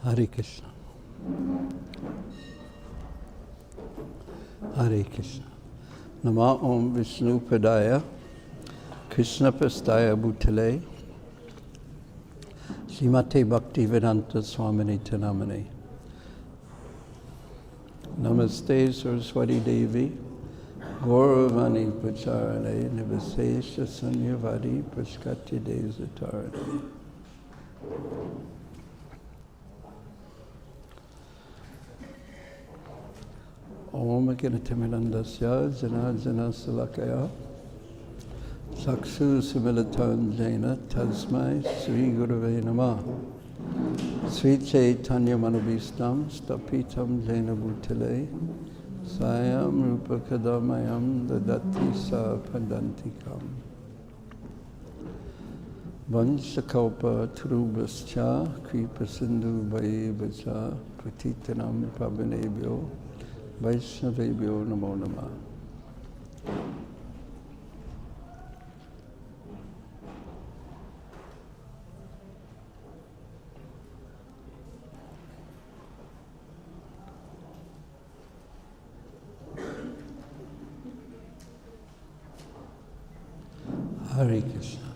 Hare Krishna. Hare Krishna. Nama Om Vishnu Padaya Krishna Prastaya Bhutale Srimate Bhaktivedanta Swamini Tanamani. Namaste Saraswati Devi Gauravani Pacharane Nivasesha Sunyavadi Praskati Desatarane. Om Akinatimilandasya Jana Jana Salakaya Saksu Similatan Jaina Tasmai Sri Gurave Namah Sri Chaitanya Manubhistam Stapitam Jaina Bhutale Sayam Rupa Kadamayam Dadati Sa Padantikam Vanshakaupa Trubhascha Kripa Sindhu Vaibhacha Patitanam Pavanebhyo Vaishnavebhyo Namo Namah. Hare Krishna.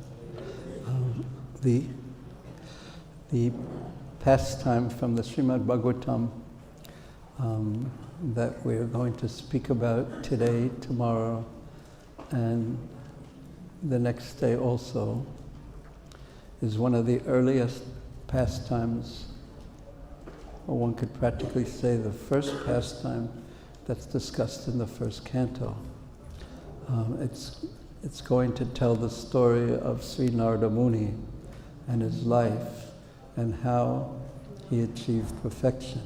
The pastime from the Srimad Bhagavatam that we are going to speak about today, tomorrow, and the next day also, is one of the earliest pastimes, or one could practically say the first pastime that's discussed in the first canto. It's going to tell the story of Sri Narada Muni and his life and how he achieved perfection.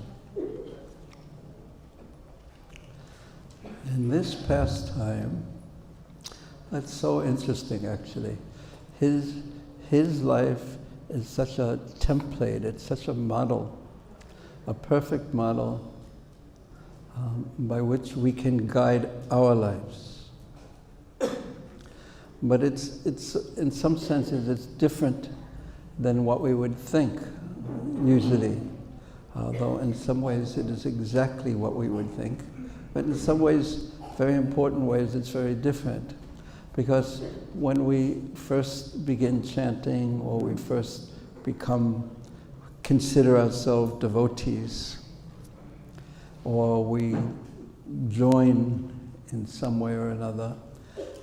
In this pastime, that's so interesting actually. His life is such a template, it's such a model, a perfect model by which we can guide our lives. But it's in some senses it's different than what we would think usually, although in some ways it is exactly what we would think. But in some ways, very important ways, it's very different. Because when we first begin chanting, or we first consider ourselves devotees, or we join in some way or another,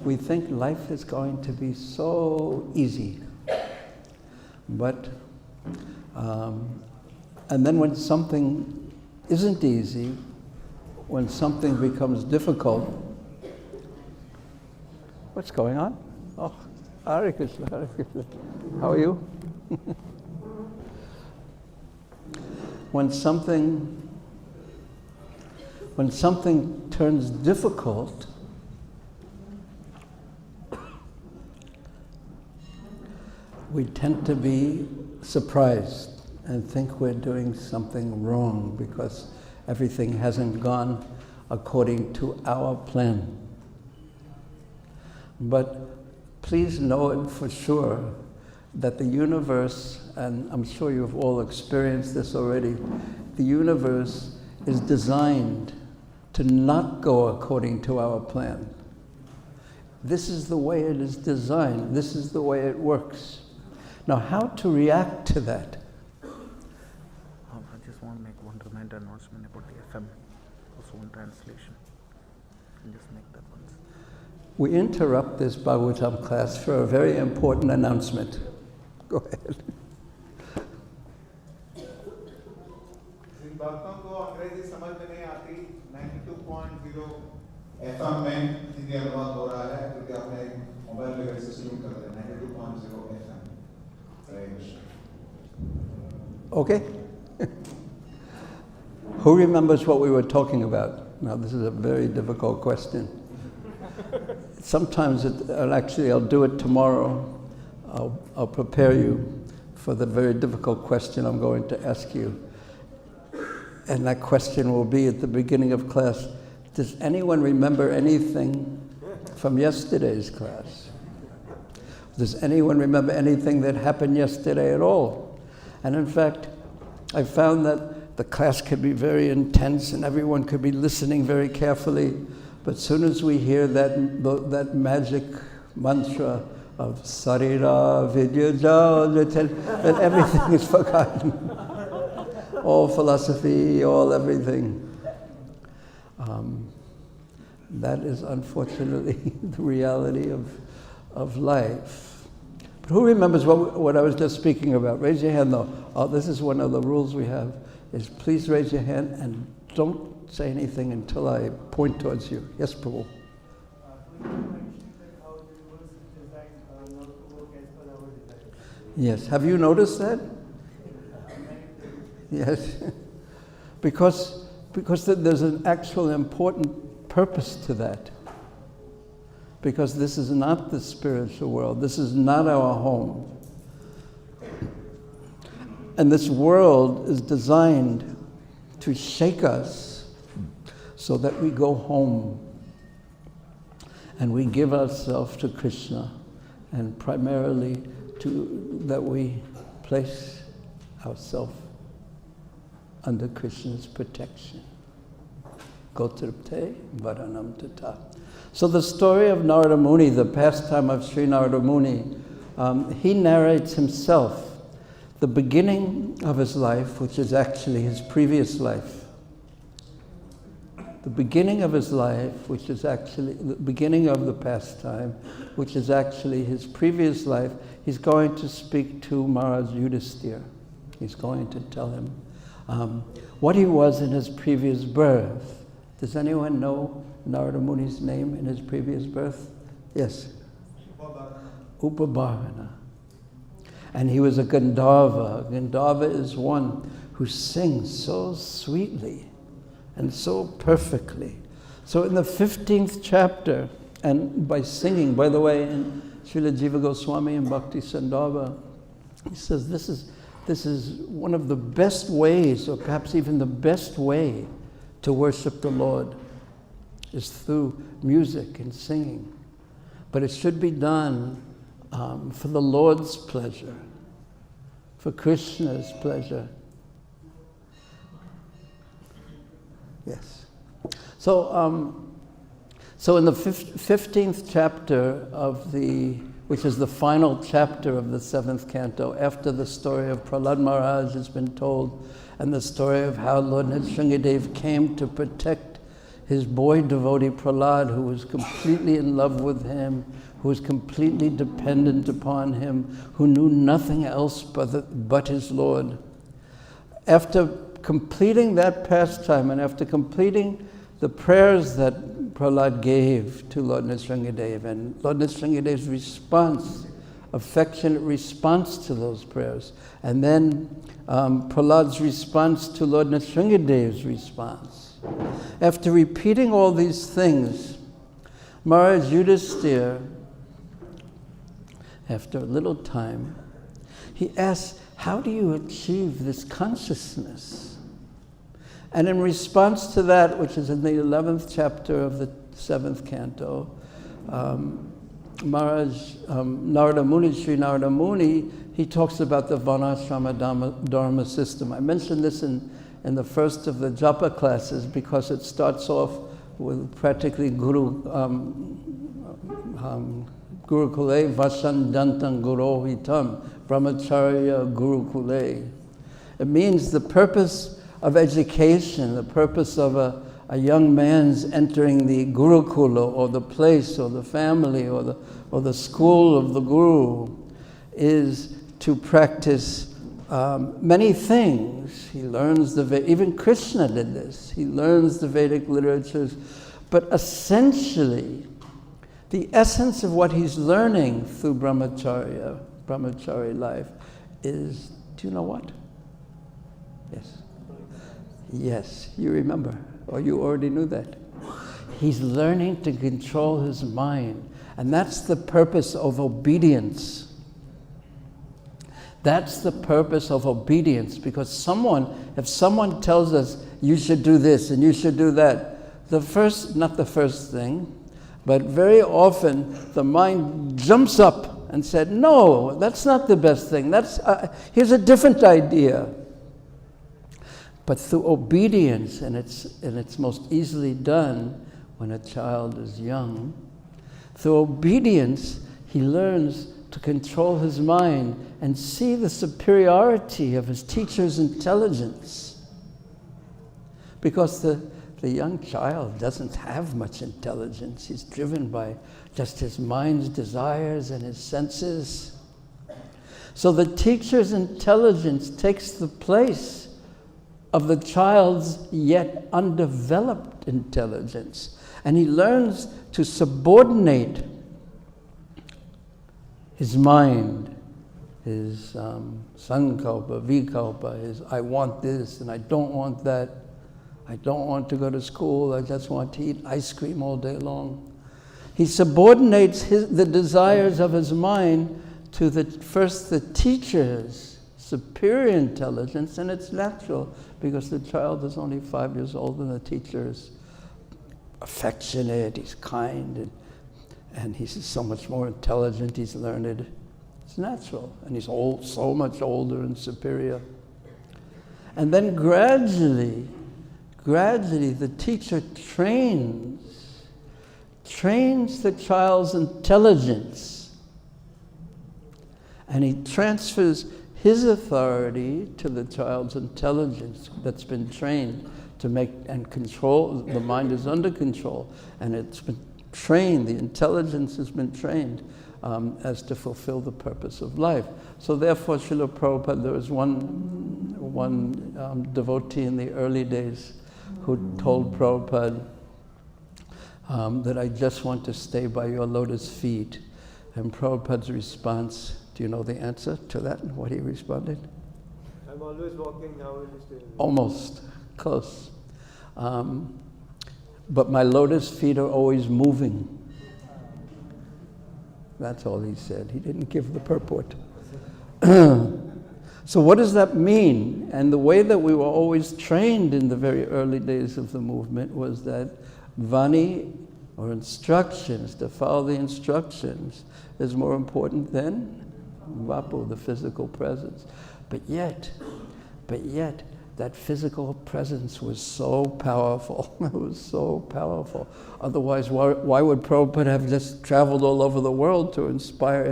we think life is going to be so easy. But, and then when something isn't easy, when something becomes difficult, what's going on? Oh, Hare Krishna, Hare Krishna. How are you? When something turns difficult, we tend to be surprised and think we're doing something wrong because everything hasn't gone according to our plan. But please know it for sure that the universe, and I'm sure you've all experienced this already, the universe is designed to not go according to our plan. This is the way it is designed. This is the way it works. Now, how to react to that? I just want to make one reminder announcement about the FM, also one translation. And just make that once. We interrupt this Bhagavatam class for a very important announcement. Go ahead. जिन बातों को अंग्रेजी समझ में नहीं आती 92.0 FM में हिंदी अनुवाद हो रहा है, क्योंकि आपने मोबाइल वगैरह से शुरू कर दिया 92.0 FM. Okay. Who remembers what we were talking about? Now, this is a very difficult question. Sometimes, I'll do it tomorrow. I'll prepare you for the very difficult question I'm going to ask you. And that question will be at the beginning of class. Does anyone remember anything from yesterday's class? Does anyone remember anything that happened yesterday at all? And in fact, I found that the class could be very intense and everyone could be listening very carefully, but as soon as we hear that magic mantra of Sarira Vidya Jal, then everything is forgotten. All philosophy, all everything. That is unfortunately the reality of life. But who remembers what I was just speaking about? Raise your hand though. This is one of the rules we have, is please raise your hand and don't say anything until I point towards you. Yes, Prabhu. Yes, have you noticed that? Yes, because there's an actual important purpose to that. Because this is not the spiritual world. This is not our home. And this world is designed to shake us so that we go home and we give ourselves to Krishna, and primarily that we place ourselves under Krishna's protection. Gotripte Varanam Tata. So the story of Narada Muni, the pastime of Sri Narada Muni, he narrates himself the beginning of his life, which is actually his previous life. The beginning of his life, which is actually the beginning of the pastime, which is actually his previous life. He's going to speak to Maharaj Yudhisthira. He's going to tell him what he was in his previous birth. Does anyone know Narada Muni's name in his previous birth? Yes. Upabharana. And he was a Gandharva. Gandharva is one who sings so sweetly and so perfectly. So in the 15th chapter, and by singing, by the way, in Srila Jiva Goswami and Bhakti Sandarbha, he says this is one of the best ways, or perhaps even the best way, to worship the Lord, is through music and singing. But it should be done for the Lord's pleasure, for Krishna's pleasure. Yes. So in the 15th chapter of which is the final chapter of the 7th canto, after the story of Prahlad Maharaj has been told, and the story of how Lord Nrsimhadev came to protect his boy devotee Prahlad, who was completely in love with him, who was completely dependent upon him, who knew nothing else but his Lord. After completing that pastime, and after completing the prayers that Prahlad gave to Lord Nrsimhadev, and Lord Nrsimhadev's response, affectionate response to those prayers, and then Prahlad's response to Lord Nrsimhadev's response. After repeating all these things, Maharaj Yudhisthira, after a little time, he asks, how do you achieve this consciousness? And in response to that, which is in the 11th chapter of the 7th canto, Narada Muni, Sri Narada Muni, he talks about the Varnashrama Dharma system. I mentioned this in the first of the japa classes because it starts off with practically Gurukule Vasandantam Gurohitam, Brahmacharya Gurukule. It means the purpose of education, the purpose of a young man's entering the Gurukula, or the place, or the family, or the school of the Guru, is to practice many things. He learns even Krishna did this. He learns the Vedic literatures, but essentially, the essence of what he's learning through brahmachari life is, do you know what? Yes. Yes, you remember, or you already knew that. He's learning to control his mind, and that's the purpose of obedience. That's the purpose of obedience, because if someone tells us, you should do this and you should do that, not the first thing, but very often the mind jumps up and said, no, that's not the best thing. Here's a different idea. But through obedience, and it's most easily done when a child is young, through obedience, he learns to control his mind and see the superiority of his teacher's intelligence. Because the young child doesn't have much intelligence. He's driven by just his mind's desires and his senses. So the teacher's intelligence takes the place of the child's yet undeveloped intelligence. And he learns to subordinate his mind, his sankalpa, vikalpa, his I want this and I don't want that. I don't want to go to school, I just want to eat ice cream all day long. He subordinates the desires of his mind to first the teacher's superior intelligence, and it's natural because the child is only 5 years old and the teacher is affectionate, he's kind, and he's so much more intelligent, he's learned. It's natural, and he's so much older and superior. And then gradually the teacher trains the child's intelligence, and he transfers his authority to the child's intelligence that's been trained to make and control. The mind is under control, and it's been trained, the intelligence has been trained as to fulfill the purpose of life. So therefore, Srila Prabhupada, there was one devotee in the early days who told Prabhupada that I just want to stay by your lotus feet. And Prabhupada's response, do you know the answer to that, what he responded? I'm always walking, how will you stay? Almost, close. But my lotus feet are always moving. That's all he said. He didn't give the purport. So what does that mean? And the way that we were always trained in the very early days of the movement was that vani, or instructions, to follow the instructions, is more important than vapu, the physical presence. But yet, that physical presence was so powerful. It was so powerful. Otherwise, why would Prabhupada have just traveled all over the world to inspire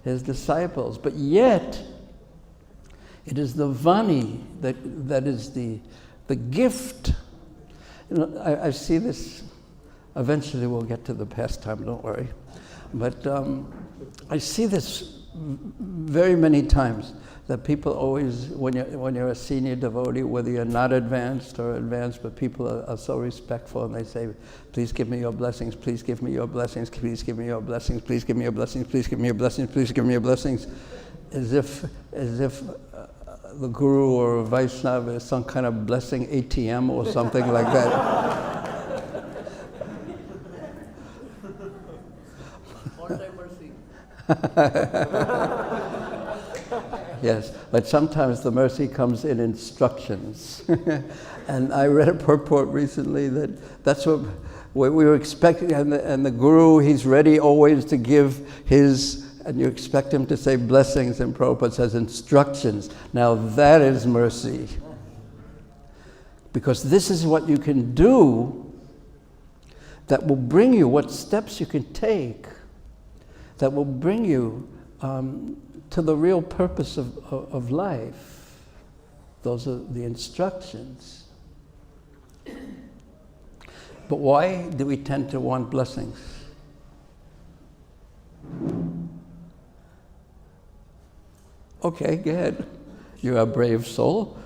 his disciples? But yet, it is the vani that is the gift. You know, I see this. Eventually, we'll get to the pastime. Don't worry. But I see this very many times, that people always, when you're a senior devotee, whether you're not advanced or advanced, but people are so respectful, and they say, please give me your blessings, please give me your blessings, please give me your blessings, please give me your blessings, please give me your blessings, please give me your blessings, as if the Guru or Vaishnava is some kind of blessing ATM or something like that. Yes, but sometimes the mercy comes in instructions. And I read a purport recently that's what we were expecting, and the Guru, he's ready always to give his, and you expect him to say blessings, and Prabhupada says instructions. Now that is mercy. Because this is what you can do that will bring you, what steps you can take that will bring you to the real purpose of life. Those are the instructions. But why do we tend to want blessings? Okay, go ahead. You're a brave soul.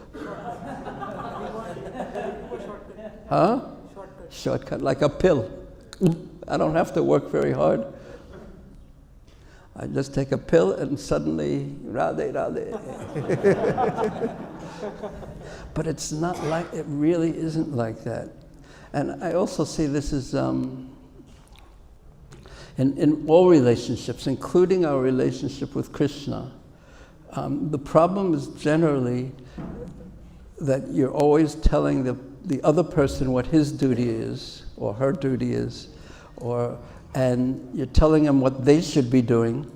Huh? Shortcut, like a pill. I don't have to work very hard. I just take a pill and suddenly, Radhe, Radhe. But it's not like, it really isn't like that. And I also see this as, in all relationships, including our relationship with Krishna, the problem is generally that you're always telling the other person what his duty is, or her duty is, and you're telling them what they should be doing,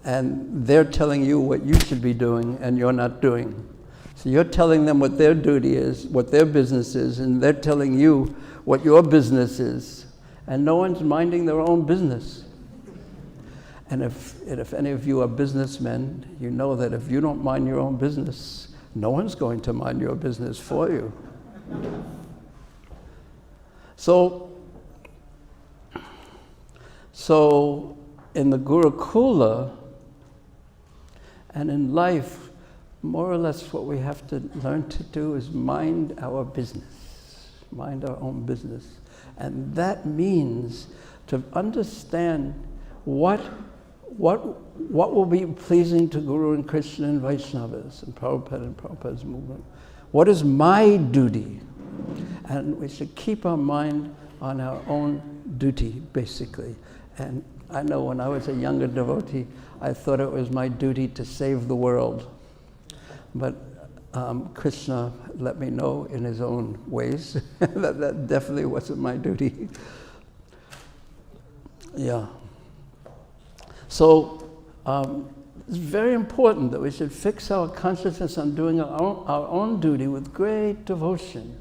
and they're telling you what you should be doing, and you're not doing. So you're telling them what their duty is, what their business is, and they're telling you what your business is. And no one's minding their own business. And if any of you are businessmen, you know that if you don't mind your own business, no one's going to mind your business for you. So in the Gurukula and in life, more or less what we have to learn to do is mind our business, mind our own business. And that means to understand what will be pleasing to Guru and Krishna and Vaishnavas and Prabhupada and Prabhupada's movement. What is my duty? And we should keep our mind on our own duty, basically. And I know when I was a younger devotee, I thought it was my duty to save the world. But Krishna let me know in his own ways that definitely wasn't my duty. Yeah. So it's very important that we should fix our consciousness on doing our own duty with great devotion.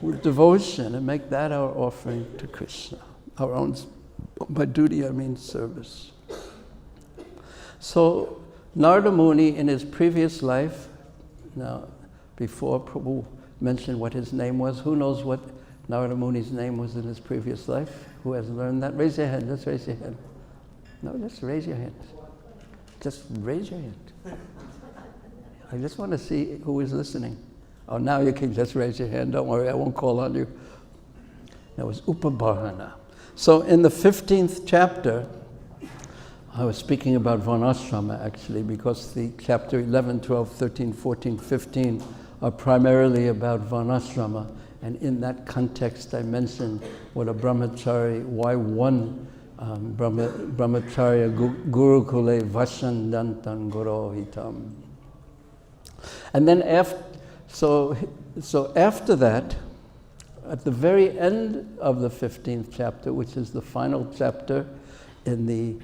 With devotion, and make that our offering to Krishna. Our own, by duty I mean service. So Narada Muni in his previous life, now before Prabhu mentioned what his name was, who knows what Narada Muni's name was in his previous life? Who has learned that? Raise your hand, just raise your hand. No, just raise your hand. Just raise your hand. I just want to see who is listening. Oh, now you can just raise your hand. Don't worry, I won't call on you. That was Upabarhana. So in the 15th chapter, I was speaking about Varnashrama actually, because the chapter 11, 12, 13, 14, 15 are primarily about Varnashrama. And in that context, I mentioned what a brahmachari, why one brahmacharya gurukule vashandantan gurohitam. And then so after that, at the very end of the 15th chapter, which is the final chapter in the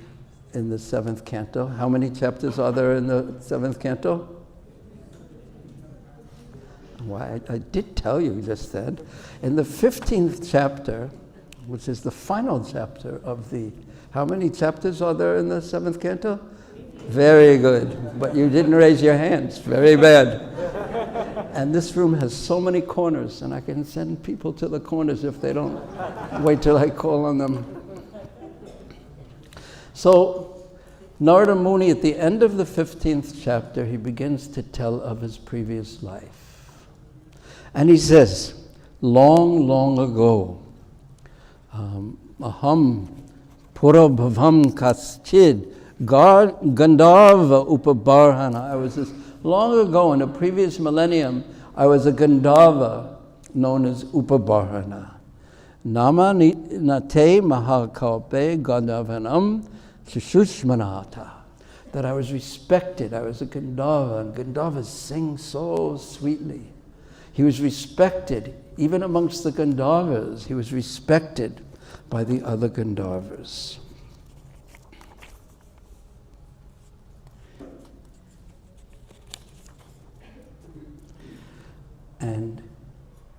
7th canto. How many chapters are there in the 7th canto? Well, I did tell you just then. In the 15th chapter, which is the final chapter of the... How many chapters are there in the 7th canto? Very good. But you didn't raise your hands. Very bad. And this room has so many corners, and I can send people to the corners if they don't wait till I call on them. So, Narada Muni, at the end of the 15th chapter, he begins to tell of his previous life. And he says, long, long ago, aham purabhavam kaschid Gandharva Upabarhana. I was this long ago in a previous millennium, I was a Gandharva known as Upabarhana. Nama nate mahakalpe Gandharvanam Shishushmanata. That I was respected. I was a Gandharva, and Gandharvas sing so sweetly. He was respected, even amongst the Gandharvas, he was respected by the other Gandharvas. And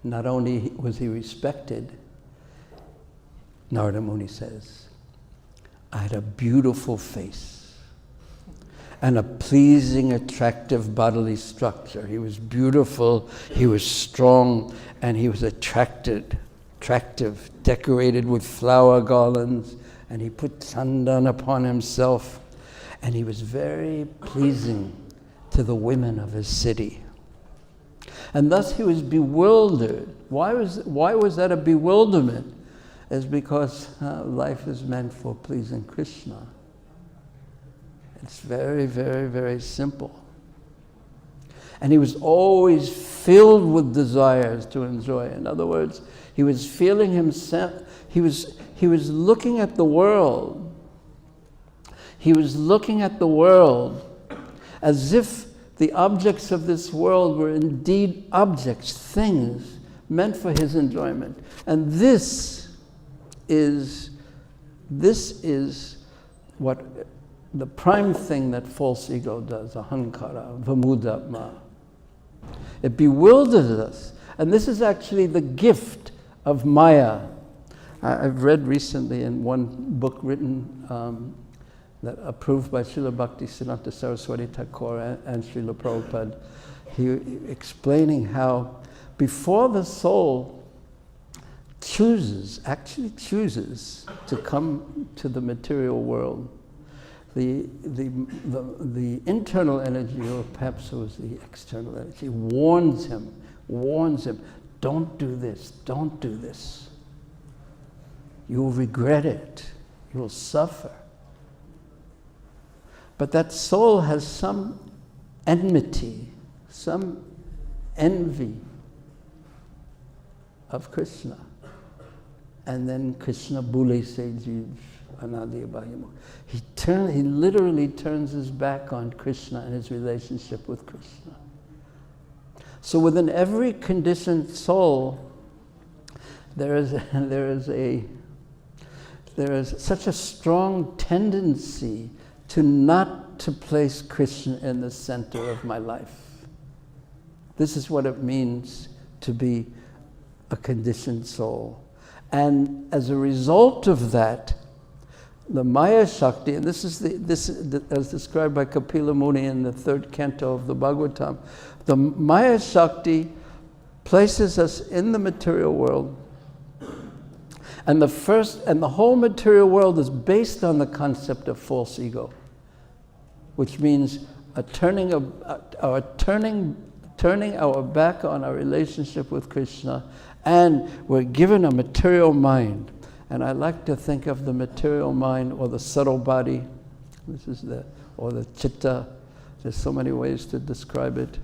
not only was he respected, Narada Muni says, I had a beautiful face and a pleasing, attractive bodily structure. He was beautiful, he was strong, and he was attractive, decorated with flower garlands, and he put chandan upon himself, and he was very pleasing to the women of his city. And thus he was bewildered. Why was that a bewilderment? It's because life is meant for pleasing Krishna. It's very, very, very simple. And he was always filled with desires to enjoy. In other words, he was feeling himself, he was looking at the world. He was looking at the world as if the objects of this world were indeed objects, things meant for his enjoyment. And this is what the prime thing that false ego does, ahankara, vamudapma. It bewilders us. And this is actually the gift of Maya. I've read recently in one book written, that approved by Srila Bhaktisiddhanta Saraswati Thakur and Srila Prabhupada, he explaining how before the soul actually chooses to come to the material world, the internal energy, or perhaps it was the external energy, warns him, don't do this, don't do this. You'll regret it, you'll suffer. But that soul has some enmity, some envy of Krishna. And then Krishna bule se jeev anadi abhayamuk. He literally turns his back on Krishna and his relationship with Krishna. So within every conditioned soul, there is such a strong tendency to not to place Krishna in the center of my life. This is what it means to be a conditioned soul. And as a result of that, the Maya Shakti, and this is as described by Kapila Muni in the 3rd canto of the Bhagavatam, the Maya Shakti places us in the material world. And the whole material world is based on the concept of false ego, which means turning our back on our relationship with Krishna, and we're given a material mind. And I like to think of the material mind, or the subtle body, or the chitta, there's so many ways to describe it,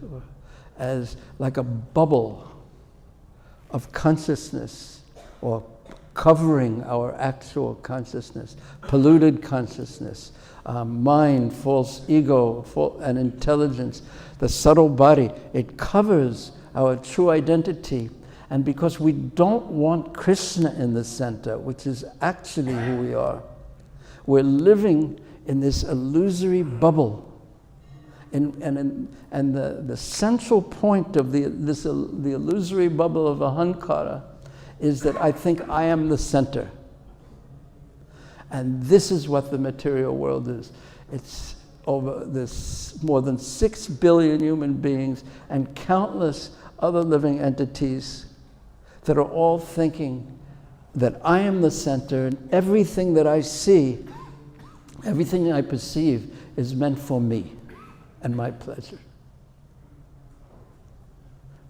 as like a bubble of consciousness, or covering our actual consciousness, polluted consciousness, mind, false ego, and intelligence. The subtle body, it covers our true identity. And because we don't want Krishna in the center, which is actually who we are, we're living in this illusory bubble. And the central point of the illusory bubble of ahankara is that I think I am the center. And this is what the material world is. It's over this more than 6 billion human beings and countless other living entities that are all thinking that I am the center, and everything that I see, everything I perceive is meant for me and my pleasure.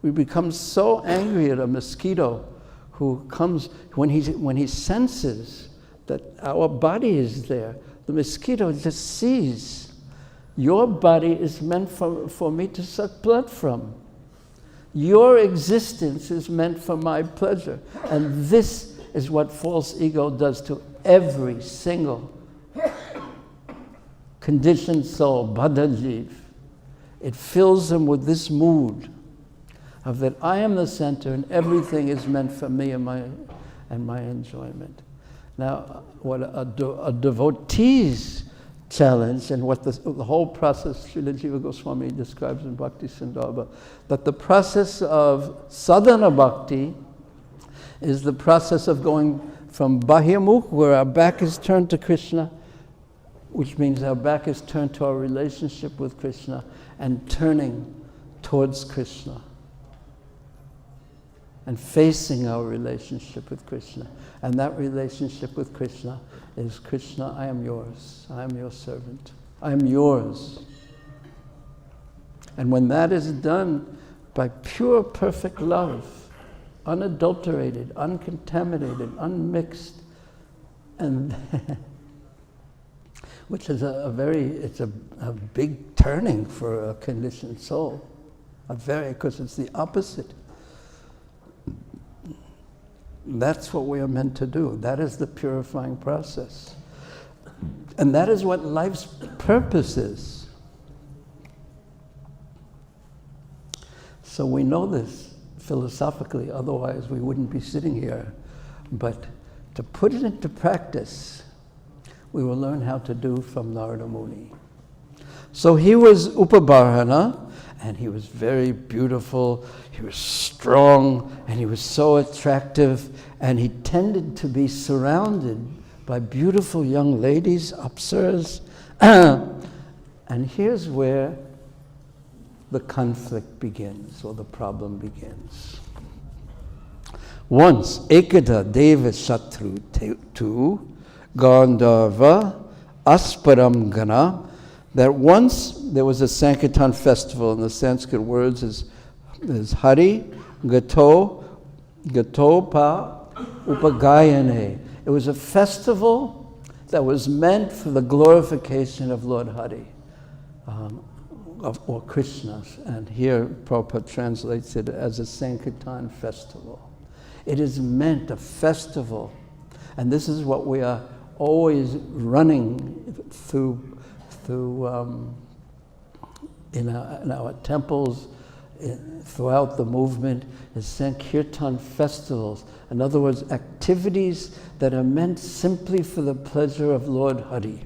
We become so angry at a mosquito who comes, when he senses that our body is there, the mosquito just sees, your body is meant for me to suck blood from. Your existence is meant for my pleasure. And this is what false ego does to every single conditioned soul, Bhadajiv. It fills them with this mood of that I am the center and everything is meant for me and my enjoyment. Now, what a devotee's challenge, and what the whole process Srila Jiva Goswami describes in Bhakti Sindarbha, that the process of sadhana bhakti is the process of going from bahyamukh, where our back is turned to Krishna, which means our back is turned to our relationship with Krishna, and turning towards Krishna and facing our relationship with Krishna. And that relationship with Krishna is, Krishna, I am yours. I am your servant. I am yours. And when that is done by pure, perfect love, unadulterated, uncontaminated, unmixed, and which is it's a big turning for a conditioned soul. Because it's the opposite. That's what we are meant to do. That is the purifying process. And that is what life's purpose is. So we know this philosophically, otherwise we wouldn't be sitting here. But to put it into practice, we will learn how to do from Narada Muni. So he was Upabarhana, and he was very beautiful, he was strong, and he was so attractive, and he tended to be surrounded by beautiful young ladies, apsaras. And here's where the conflict begins, or the problem begins. Once, Ekada Deva Shatru Tu Gandharva Asparam Gana, that once there was a Sankirtan festival, and the Sanskrit words is Hari Gato Gatopa Upagayane. It was a festival that was meant for the glorification of Lord Hari, or Krishna. And here Prabhupada translates it as a Sankirtan festival. It is meant a festival. And this is what we are always running through in our temples, throughout the movement, is Sankirtan festivals. In other words, activities that are meant simply for the pleasure of Lord Hari.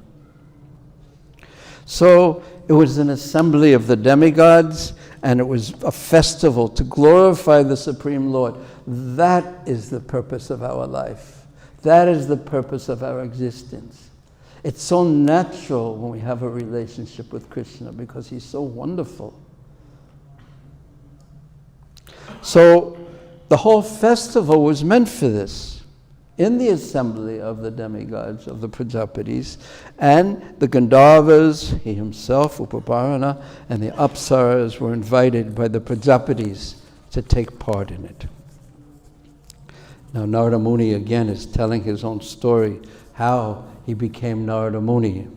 So it was an assembly of the demigods, and it was a festival to glorify the Supreme Lord. That is the purpose of our life. That is the purpose of our existence. It's so natural when we have a relationship with Krishna, because he's so wonderful. So the whole festival was meant for this. In the assembly of the demigods, of the Prajapatis, and the Gandharvas, he himself, Upabarhana, and the Apsaras were invited by the Prajapatis to take part in it. Now Narada Muni again is telling his own story, how he became Narada Muni.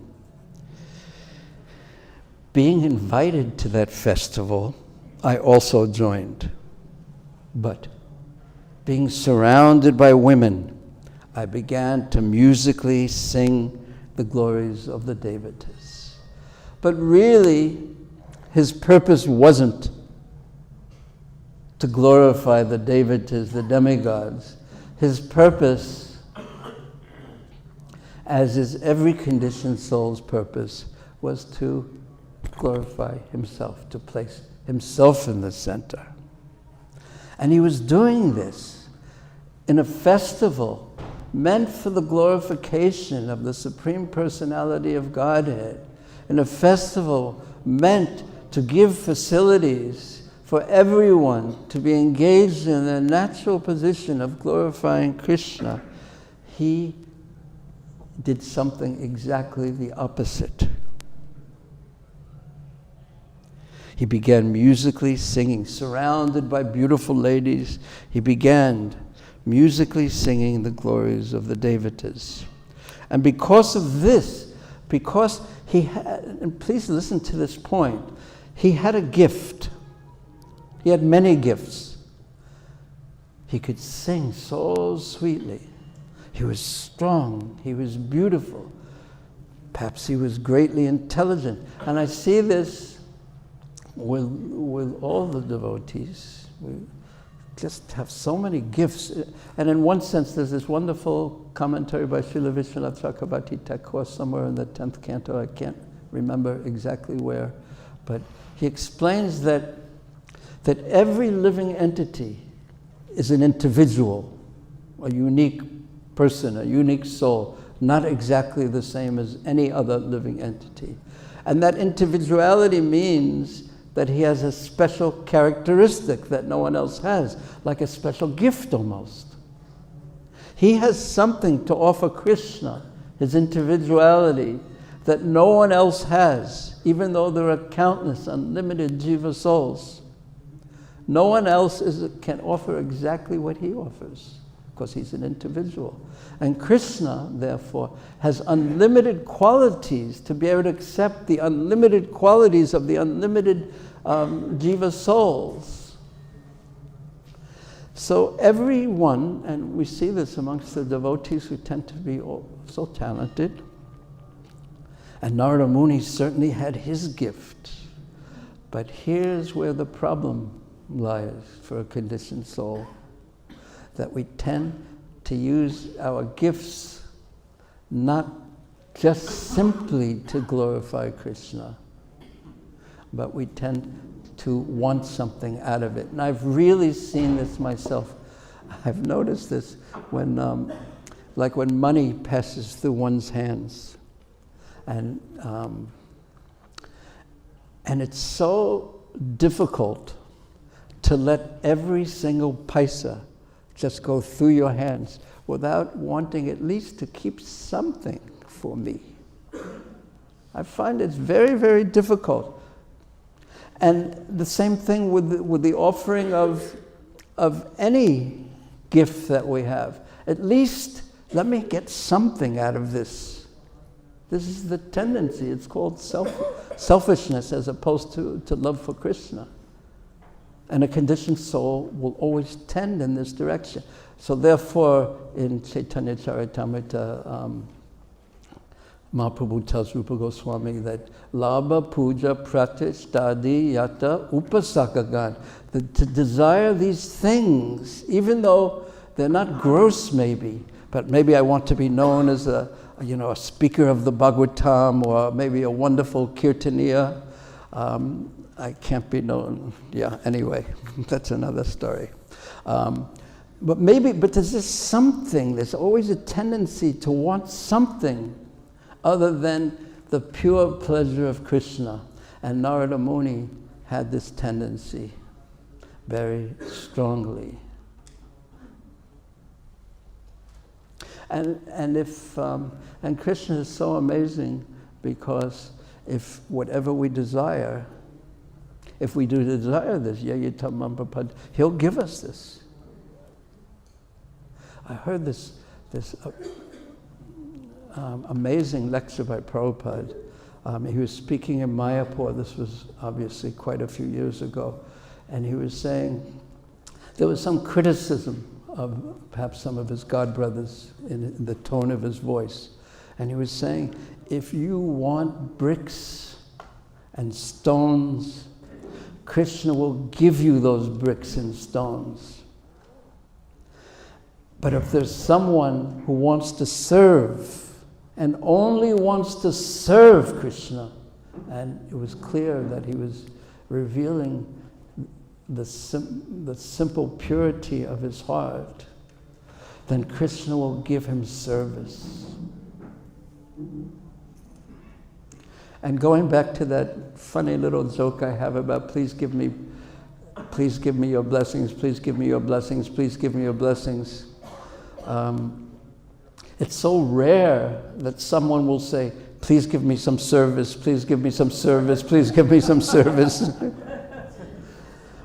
Being invited to that festival, I also joined. But being surrounded by women, I began to musically sing the glories of the Devatas. But really, his purpose wasn't to glorify the Devatas, the demigods. His purpose, as is every conditioned soul's purpose, was to glorify himself, to place himself in the center. And he was doing this in a festival meant for the glorification of the Supreme Personality of Godhead, in a festival meant to give facilities for everyone to be engaged in a natural position of glorifying Krishna. He did something exactly the opposite. He began musically singing, surrounded by beautiful ladies. He began musically singing the glories of the Devatas. And because of this, because he had, and please listen to this point, he had a gift. He had many gifts. He could sing so sweetly. He was strong. He was beautiful. Perhaps he was greatly intelligent. And I see this with all the devotees. We just have so many gifts. And in one sense, there's this wonderful commentary by Srila Vishwanath Chakravarti Thakur somewhere in the 10th canto. I can't remember exactly where. But he explains that every living entity is an individual, a unique person, a unique soul, not exactly the same as any other living entity. And that individuality means that he has a special characteristic that no one else has, like a special gift almost. He has something to offer Krishna, his individuality, that no one else has, even though there are countless, unlimited jiva souls. No one else can offer exactly what he offers, because he's an individual. And Krishna, therefore, has unlimited qualities to be able to accept the unlimited qualities of the unlimited jiva souls. So everyone, and we see this amongst the devotees who tend to be so talented, and Narada Muni certainly had his gift. But here's where the problem lies for a conditioned soul, that we tend to use our gifts not just simply to glorify Krishna, but we tend to want something out of it. And I've really seen this myself. I've noticed this when, like when money passes through one's hands, and it's so difficult to let every single paisa just go through your hands without wanting at least to keep something for me. I find it's very, very difficult. And the same thing with the offering of any gift that we have. At least let me get something out of this. This is the tendency. It's called selfishness as opposed to love for Krishna. And a conditioned soul will always tend in this direction. So therefore, in Chaitanya Charitamrita, Mahaprabhu tells Rupa Goswami that Labha Puja Pratishtadi Yata Upasakagan, that to desire these things, even though they're not gross maybe, but maybe I want to be known as a speaker of the Bhagavatam, or maybe a wonderful kirtaniya. I can't be known. Yeah, anyway, that's another story. But there's just something, there's always a tendency to want something other than the pure pleasure of Krishna. And Narada Muni had this tendency very strongly. And Krishna is so amazing, because if whatever we desire, if we do desire this, He'll give us this. I heard this amazing lecture by Prabhupada. He was speaking in Mayapur. This was obviously quite a few years ago. And he was saying, there was some criticism of perhaps some of his god brothers in the tone of his voice. And he was saying, if you want bricks and stones, Krishna will give you those bricks and stones. But if there's someone who wants to serve and only wants to serve Krishna, and it was clear that he was revealing the simple purity of his heart, then Krishna will give him service. And going back to that funny little joke I have about please give me your blessings, please give me your blessings, please give me your blessings. It's so rare that someone will say, please give me some service, please give me some service, please give me some service.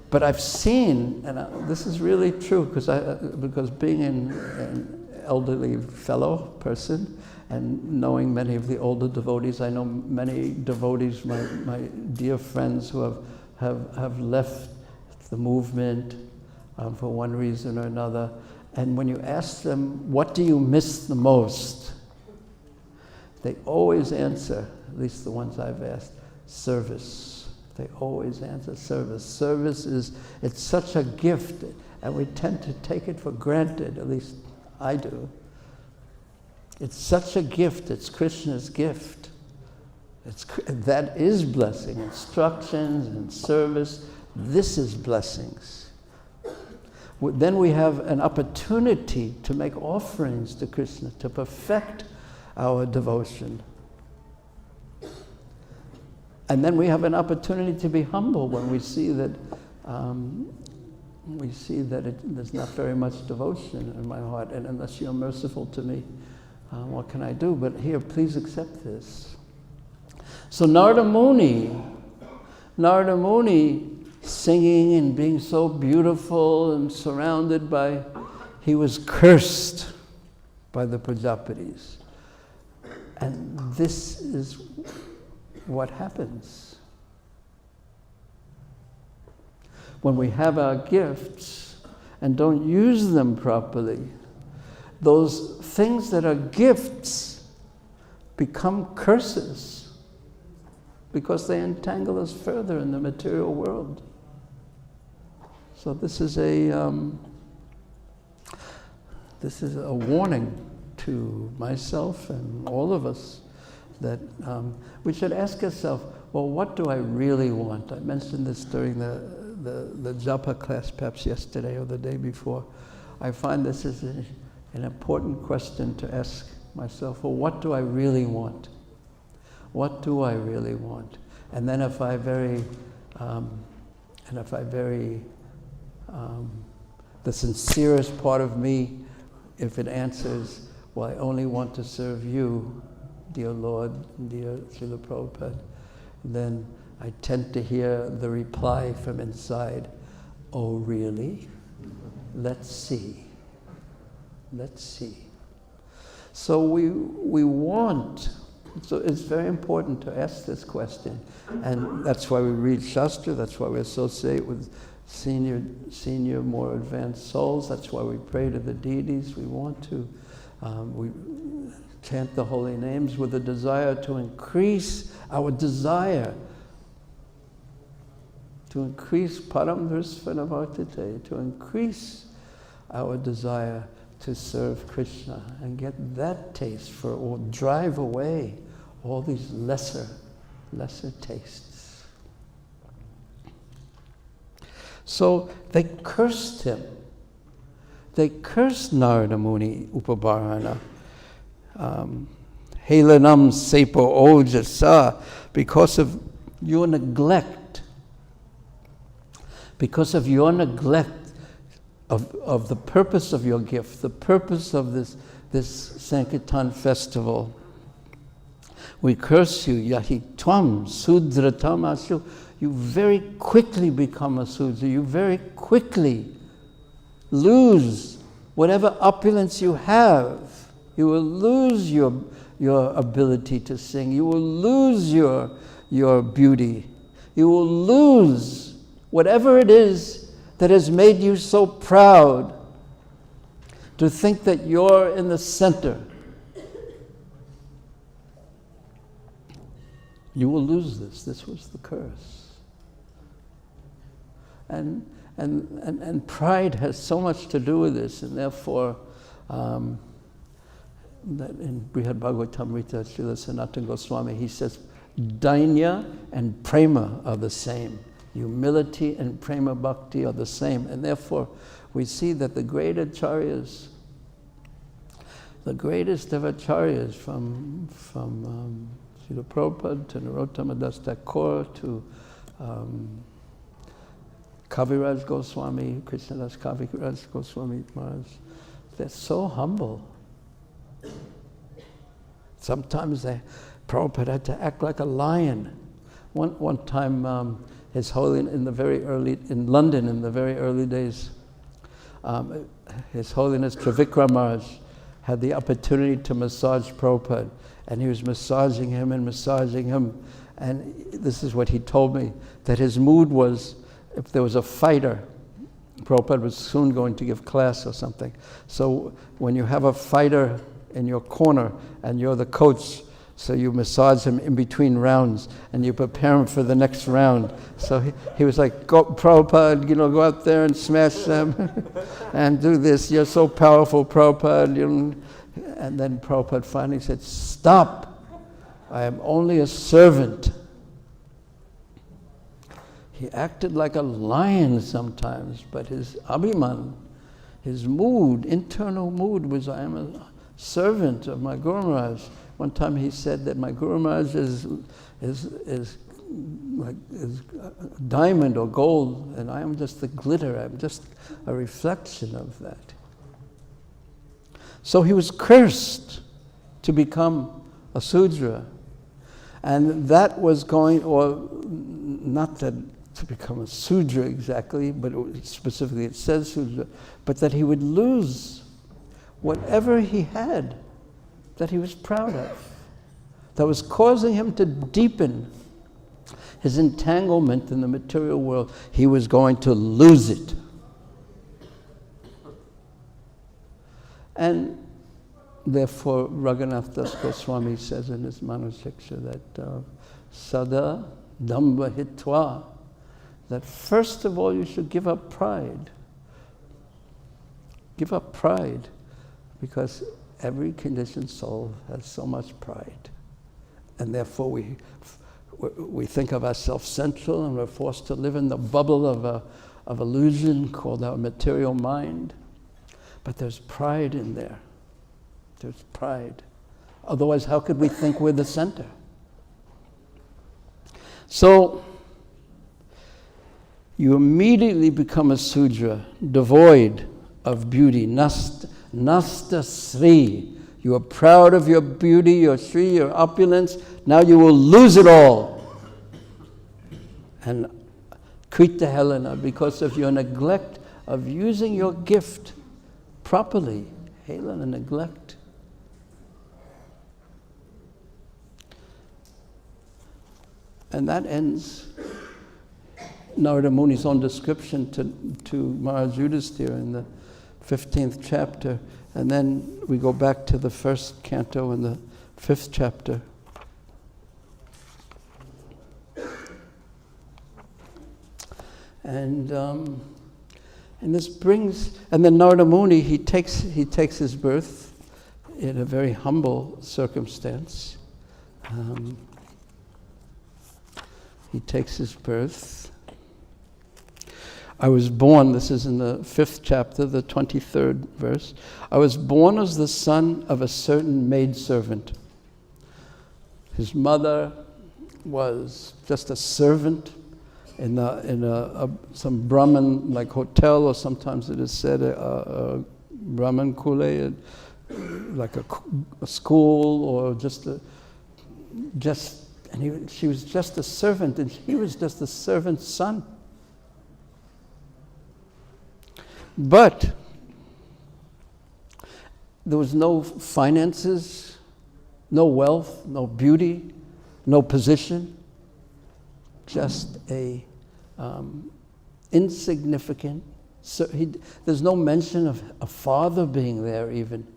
But I've seen, and this is really true, because being an elderly fellow person and knowing many of the older devotees, I know many devotees, my dear friends who have left the movement for one reason or another. And when you ask them, what do you miss the most? They always answer, at least the ones I've asked, service. They always answer service. Service it's such a gift, and we tend to take it for granted, at least I do. It's such a gift, it's Krishna's gift. That is blessing. Instructions and service, this is blessings. Then we have an opportunity to make offerings to Krishna, to perfect our devotion. And then we have an opportunity to be humble when we see that there's not very much devotion in my heart, and unless you're merciful to me, what can I do? But here, please accept this. So Narada Muni, singing and being so beautiful and surrounded by, he was cursed by the Prajapatis. And this is what happens. When we have our gifts and don't use them properly, those things that are gifts become curses because they entangle us further in the material world. So this is a warning to myself and all of us that we should ask ourselves, well, what do I really want? I mentioned this during the japa class perhaps yesterday or the day before. I find this is an important question to ask myself, well, what do I really want? What do I really want? And then if I the sincerest part of me, if it answers, well, I only want to serve you, dear Lord, dear Srila Prabhupada, then I tend to hear the reply from inside, oh, really? Let's see. Let's see. So we want, so it's very important to ask this question. And that's why we read Shastra, that's why we associate with senior, more advanced souls. That's why we pray to the deities. We want to, we chant the holy names with a desire to increase our desire, to increase param drisvana bhaktite, to increase our desire to serve Krishna and get that taste for, or drive away all these lesser tastes. So they cursed him. They cursed Narada Muni Upabarana. Helanam sepo ojasa, because of your neglect. Because of your neglect of the purpose of your gift, the purpose of this Sankirtan festival. We curse you, yahi tvam sudratam asu. You very quickly become a Sudra. You very quickly lose whatever opulence you have. You will lose your ability to sing. You will lose your beauty. You will lose whatever it is that has made you so proud to think that you're in the center. You will lose this. This was the curse. And pride has so much to do with this, and therefore, that in Brihad Bhagavatamrita, Srila Sanatana Goswami, he says, Dainya and prema are the same. Humility and prema bhakti are the same. And therefore, we see that the great acharyas, the greatest of acharyas, from Srila Prabhupada to Narottama Das Thakur to Kaviraj Goswami, Krishnadas Kaviraj Goswami Maharaj, they're so humble. Sometimes Prabhupada had to act like a lion. One time, His Holiness, in London in the very early days, His Holiness Trivikram Maharaj had the opportunity to massage Prabhupada, and he was massaging him, and this is what he told me, that his mood was, if there was a fighter, Prabhupada was soon going to give class or something. So when you have a fighter in your corner and you're the coach, so you massage him in between rounds and you prepare him for the next round. So he was like, go, Prabhupada, go out there and smash them and do this. You're so powerful, Prabhupada. And then Prabhupada finally said, stop. I am only a servant. He acted like a lion sometimes, but his abhiman, his mood, internal mood was, I am a servant of my Guru Maharaj. One time he said that my Guru Maharaj is diamond or gold, and I am just the glitter. I'm just a reflection of that. So he was cursed to become a Sudra. And that was going, or not that to become a Sudra exactly, but specifically it says Sudra, but that he would lose whatever he had that he was proud of, that was causing him to deepen his entanglement in the material world. He was going to lose it. And therefore, Raghunath Das Goswami says in his Manushiksha that Sada Damba Hitva, that first of all you should give up pride. Give up pride, because every conditioned soul has so much pride. And therefore we think of ourselves central, and we're forced to live in the bubble of illusion called our material mind. But there's pride in there. There's pride. Otherwise, how could we think we're the center? So, you immediately become a Sudra, devoid of beauty. Nasta Sri. You are proud of your beauty, your Sri, your opulence. Now you will lose it all. And Krita Helena, because of your neglect of using your gift properly. Helena, neglect. And that ends Narada Muni's own description to Maharaj Yudhisthira in the 15th chapter. And then we go back to the first canto in the 5th chapter. And this brings, and then Narada Muni, he takes his birth in a very humble circumstance. He takes his birth. I was born, this is in the 5th chapter, the 23rd verse. I was born as the son of a certain maidservant. His mother was just a servant in some Brahmin like hotel, or sometimes it is said a Brahmin kule, like a school, or she was just a servant, and he was just a servant's son. But there was no finances, no wealth, no beauty, no position, just a insignificant. There's no mention of a father being there even.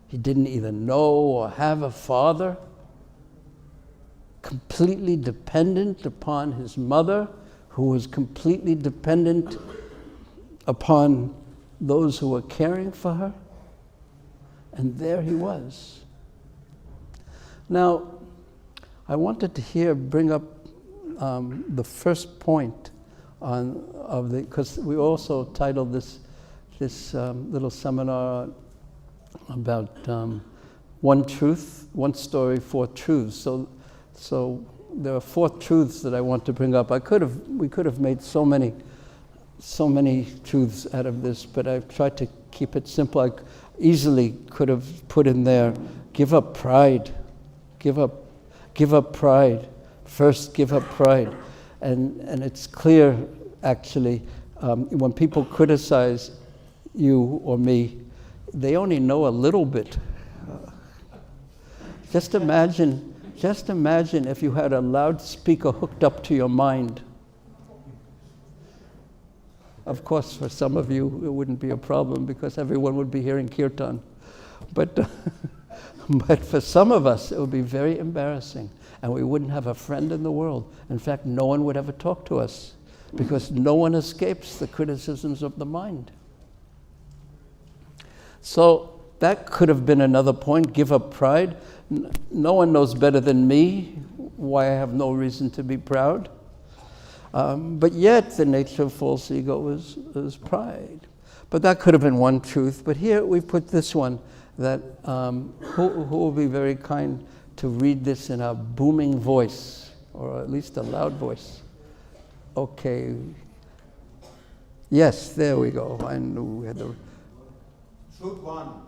He didn't either know or have a father. Completely dependent upon his mother, who was completely dependent upon those who were caring for her. And there he was. Now, I wanted to bring up the first point because we also titled this little seminar about one truth, one story, four truths. So there are four truths that I want to bring up. We could have made so many truths out of this, but I've tried to keep it simple. I easily could have put in there, give up pride, give up pride. First, give up pride. And it's clear, actually, when people criticize you or me, they only know a little bit. Just imagine if you had a loudspeaker hooked up to your mind. Of course, for some of you, it wouldn't be a problem because everyone would be hearing kirtan. But for some of us, it would be very embarrassing, and we wouldn't have a friend in the world. In fact, no one would ever talk to us because no one escapes the criticisms of the mind. So that could have been another point, give up pride. No one knows better than me why I have no reason to be proud. But yet, the nature of false ego is pride. But that could have been one truth. But here we put this one, that who will be very kind to read this in a booming voice, or at least a loud voice? Okay. Yes, there we go. I knew we had the... Truth one.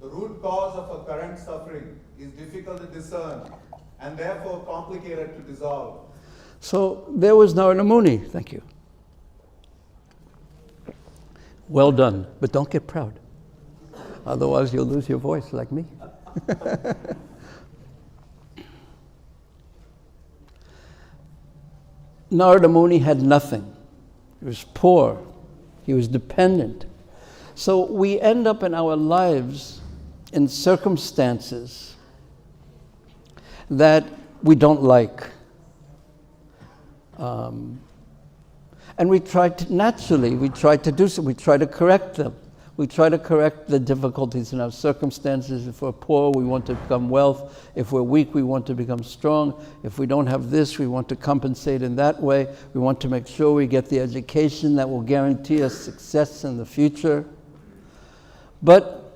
The root cause of a current suffering is difficult to discern and therefore complicated to dissolve. So there was Narada Muni. Thank you. Well done, but don't get proud. Otherwise you'll lose your voice like me. Narada Muni had nothing. He was poor. He was dependent. So we end up in our lives in circumstances that we don't like. And we try to do so. We try to correct them. We try to correct the difficulties in our circumstances. If we're poor, we want to become wealth. If we're weak, we want to become strong. If we don't have this, we want to compensate in that way. We want to make sure we get the education that will guarantee us success in the future. But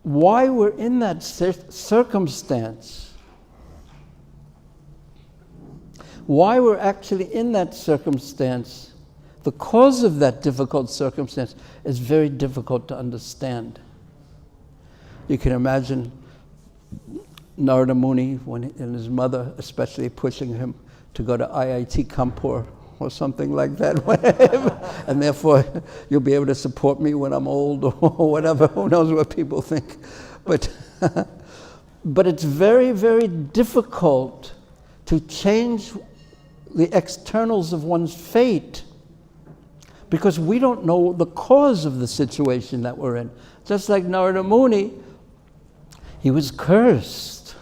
why we're in that circumstance, why we're actually in that circumstance, the cause of that difficult circumstance is very difficult to understand. You can imagine Narada Muni and his mother especially pushing him to go to IIT Kanpur or something like that. And therefore you'll be able to support me when I'm old or whatever. Who knows what people think. But it's very, very difficult to change the externals of one's fate, because we don't know the cause of the situation that we're in. Just like Narada Muni, he was cursed.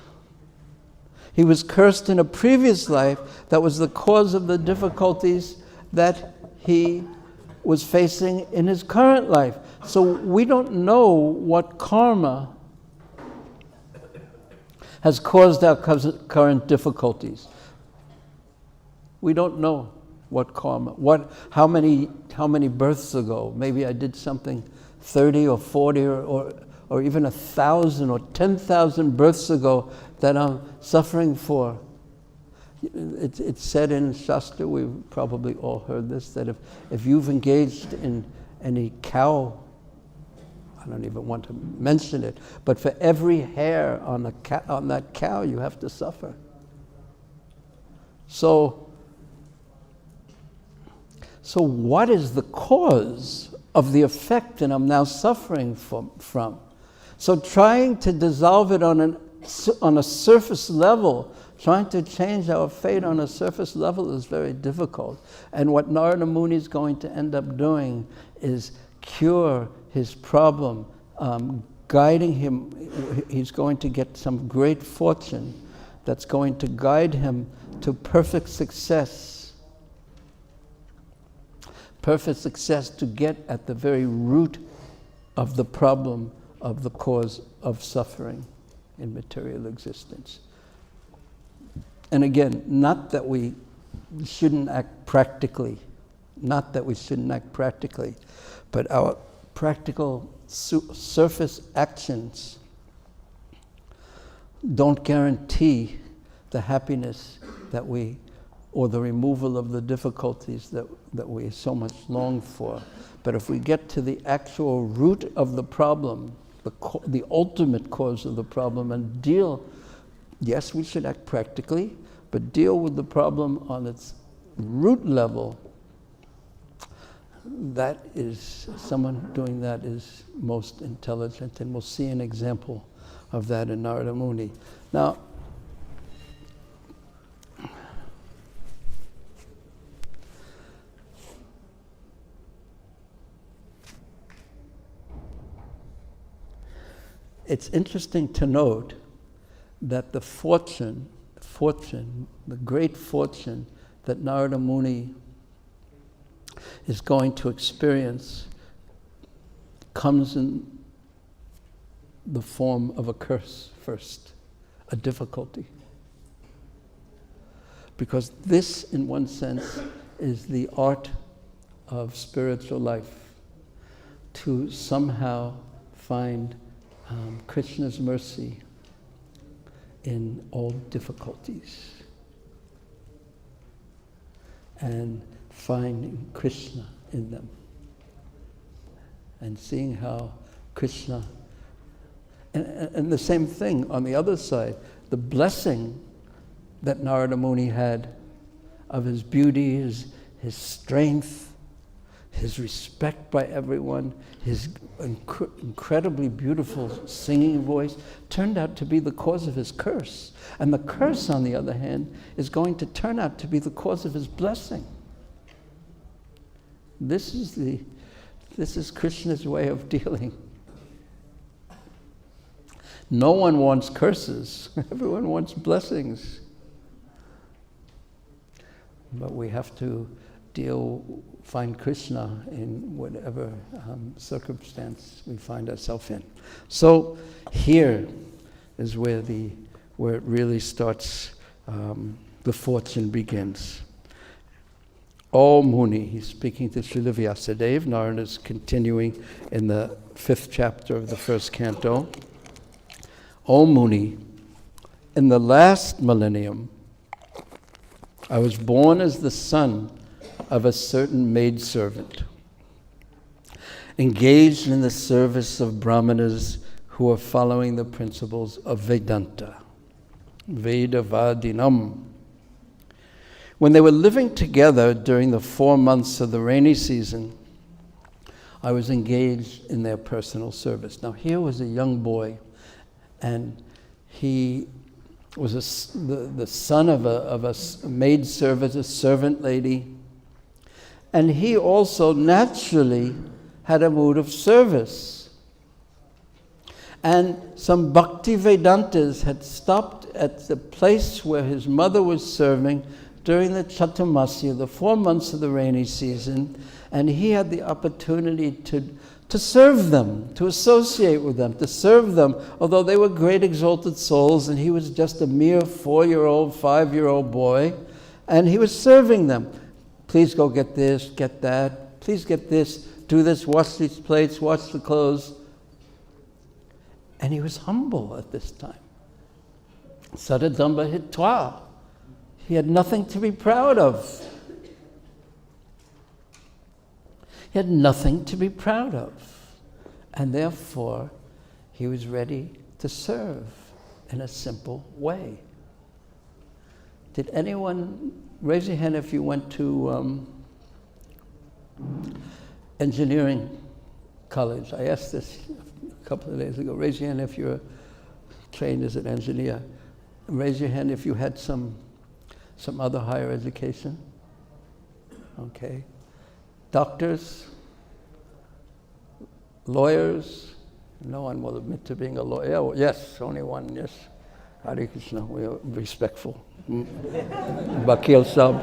He was cursed in a previous life that was the cause of the difficulties that he was facing in his current life. So we don't know what karma has caused our current difficulties. We don't know what karma, how many births ago, maybe I did something 30 or 40 or even 1,000 or 10,000 births ago that I'm suffering for. It's said in Shastra, we've probably all heard this, that if you've engaged in any cow, I don't even want to mention it, but for every hair on that cow, you have to suffer. So what is the cause of the effect that I'm now suffering from? So trying to dissolve it on a surface level, trying to change our fate on a surface level is very difficult. And what Narada Muni is going to end up doing is cure his problem, guiding him. He's going to get some great fortune that's going to guide him to perfect success. Perfect success to get at the very root of the problem, of the cause of suffering in material existence. And again, not that we shouldn't act practically, but our practical surface actions don't guarantee the happiness that we, or the removal of the difficulties that we so much long for. But if we get to the actual root of the problem, the ultimate cause of the problem, and deal, yes, we should act practically, but deal with the problem on its root level, that is, someone doing that is most intelligent, and we'll see an example of that in Narada Muni. Now, it's interesting to note that the great fortune that Narada Muni is going to experience comes in the form of a curse first, a difficulty. Because this, in one sense, is the art of spiritual life, to somehow find Krishna's mercy in all difficulties, and finding Krishna in them, and seeing how Krishna, and the same thing on the other side, the blessing that Narada Muni had of his beauty, his strength, his respect by everyone, his incredibly beautiful singing voice, turned out to be the cause of his curse. And the curse, on the other hand, is going to turn out to be the cause of his blessing. This is Krishna's way of dealing. No one wants curses. Everyone wants blessings. But we have to find Krishna in whatever circumstance we find ourselves in. So here is where it really starts, the fortune begins. O Muni, he's speaking to Srila Vyasadeva. Narada is continuing in the 5th chapter of the 1st canto. O Muni, in the last millennium, I was born as the son of a certain maidservant, engaged in the service of brahmanas who are following the principles of Vedanta, Vedavadinam. When they were living together during the 4 months of the rainy season, I was engaged in their personal service. Now here was a young boy, and he was the son of a maidservant, a servant lady, and he also naturally had a mood of service. And some Bhakti Vedantas had stopped at the place where his mother was serving during the Chaturmasya, the 4 months of the rainy season, and he had the opportunity to serve them, to associate with them, to serve them, although they were great exalted souls, and he was just a mere 4-year-old, 5-year-old boy, and he was serving them. Please go get this, get that, please get this, do this, wash these plates, wash the clothes. And he was humble at this time. Sadadamba hitwa. He had nothing to be proud of. He had nothing to be proud of. And therefore, he was ready to serve in a simple way. Did anyone, raise your hand if you went to engineering college. I asked this a couple of days ago. Raise your hand if you're trained as an engineer. Raise your hand if you had some other higher education. Okay. Doctors, lawyers. No one will admit to being a lawyer. Oh, yes, only one, yes. Hare Krishna, we are respectful. Bakil Sab.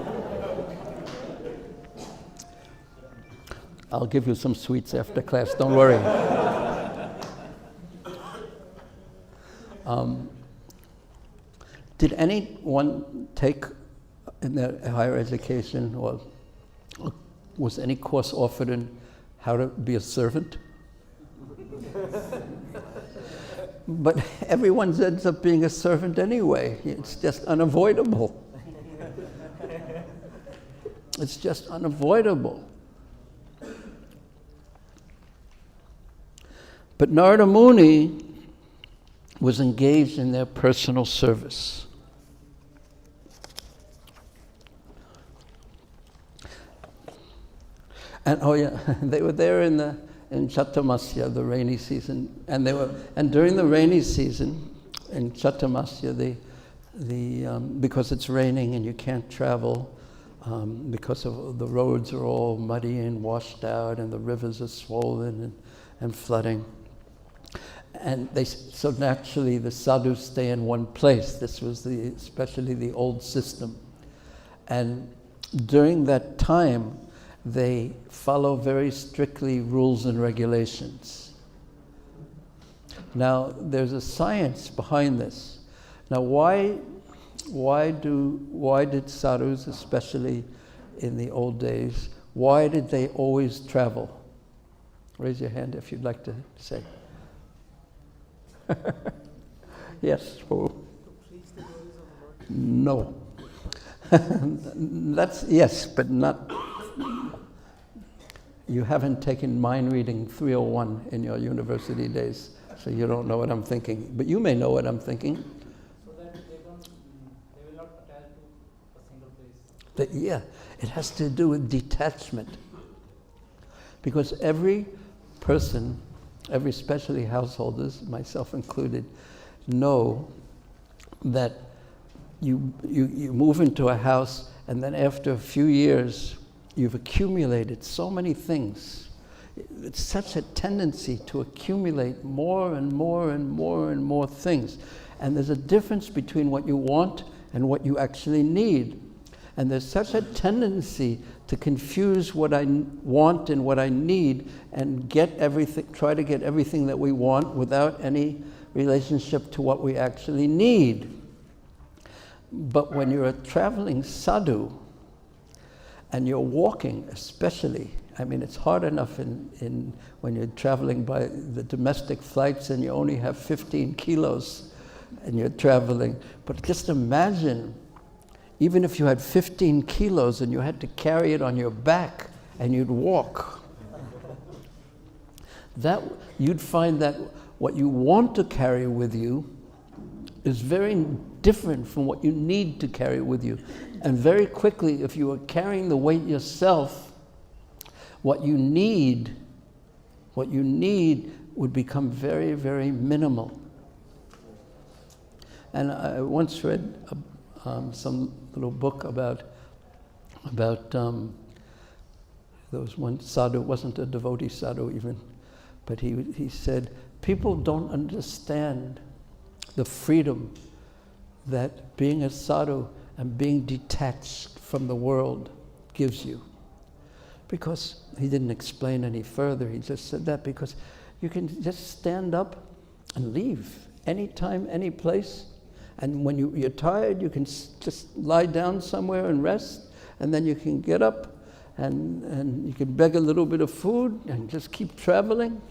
I'll give you some sweets after class, don't worry. Did anyone take in their higher education, or was any course offered in how to be a servant? But everyone ends up being a servant anyway. It's just unavoidable. It's just unavoidable. But Narada Muni was engaged in their personal service. And oh yeah, they were there in Chaturmasya, the rainy season, and during the rainy season in Chaturmasya, because it's raining and you can't travel, because of the roads are all muddy and washed out, and the rivers are swollen and flooding. And so naturally the sadhus stay in one place. This was especially the old system. And during that time, they follow very strictly rules and regulations. Now, there's a science behind this. Now, why did sadhus, especially in the old days, why did they always travel? Raise your hand if you'd like to say. Yes. Oh. No. That's yes, but not. You haven't taken mind reading 301 in your university days, so you don't know what I'm thinking. But you may know what I'm thinking. So that they will not attach to a single place. Yeah, it has to do with detachment. Because every person, especially householders, myself included, know that you move into a house, and then after a few years, you've accumulated so many things. It's such a tendency to accumulate more and more and more and more things. And there's a difference between what you want and what you actually need. And there's such a tendency to confuse what I want and what I need and try to get everything that we want without any relationship to what we actually need. But when you're a traveling sadhu, and you're walking especially, I mean, it's hard enough when you're traveling by the domestic flights and you only have 15 kilos and you're traveling. But just imagine, even if you had 15 kilos and you had to carry it on your back and you'd walk, you'd find that what you want to carry with you is very different from what you need to carry with you. And very quickly, if you are carrying the weight yourself, what you need would become very, very minimal. And I once read some little book about there was one sadhu, wasn't a devotee sadhu even, but he said, people don't understand the freedom that being a sadhu and being detached from the world gives you. Because he didn't explain any further, he just said that because you can just stand up and leave anytime, any place, and when you're tired, you can just lie down somewhere and rest, and then you can get up and you can beg a little bit of food and just keep traveling.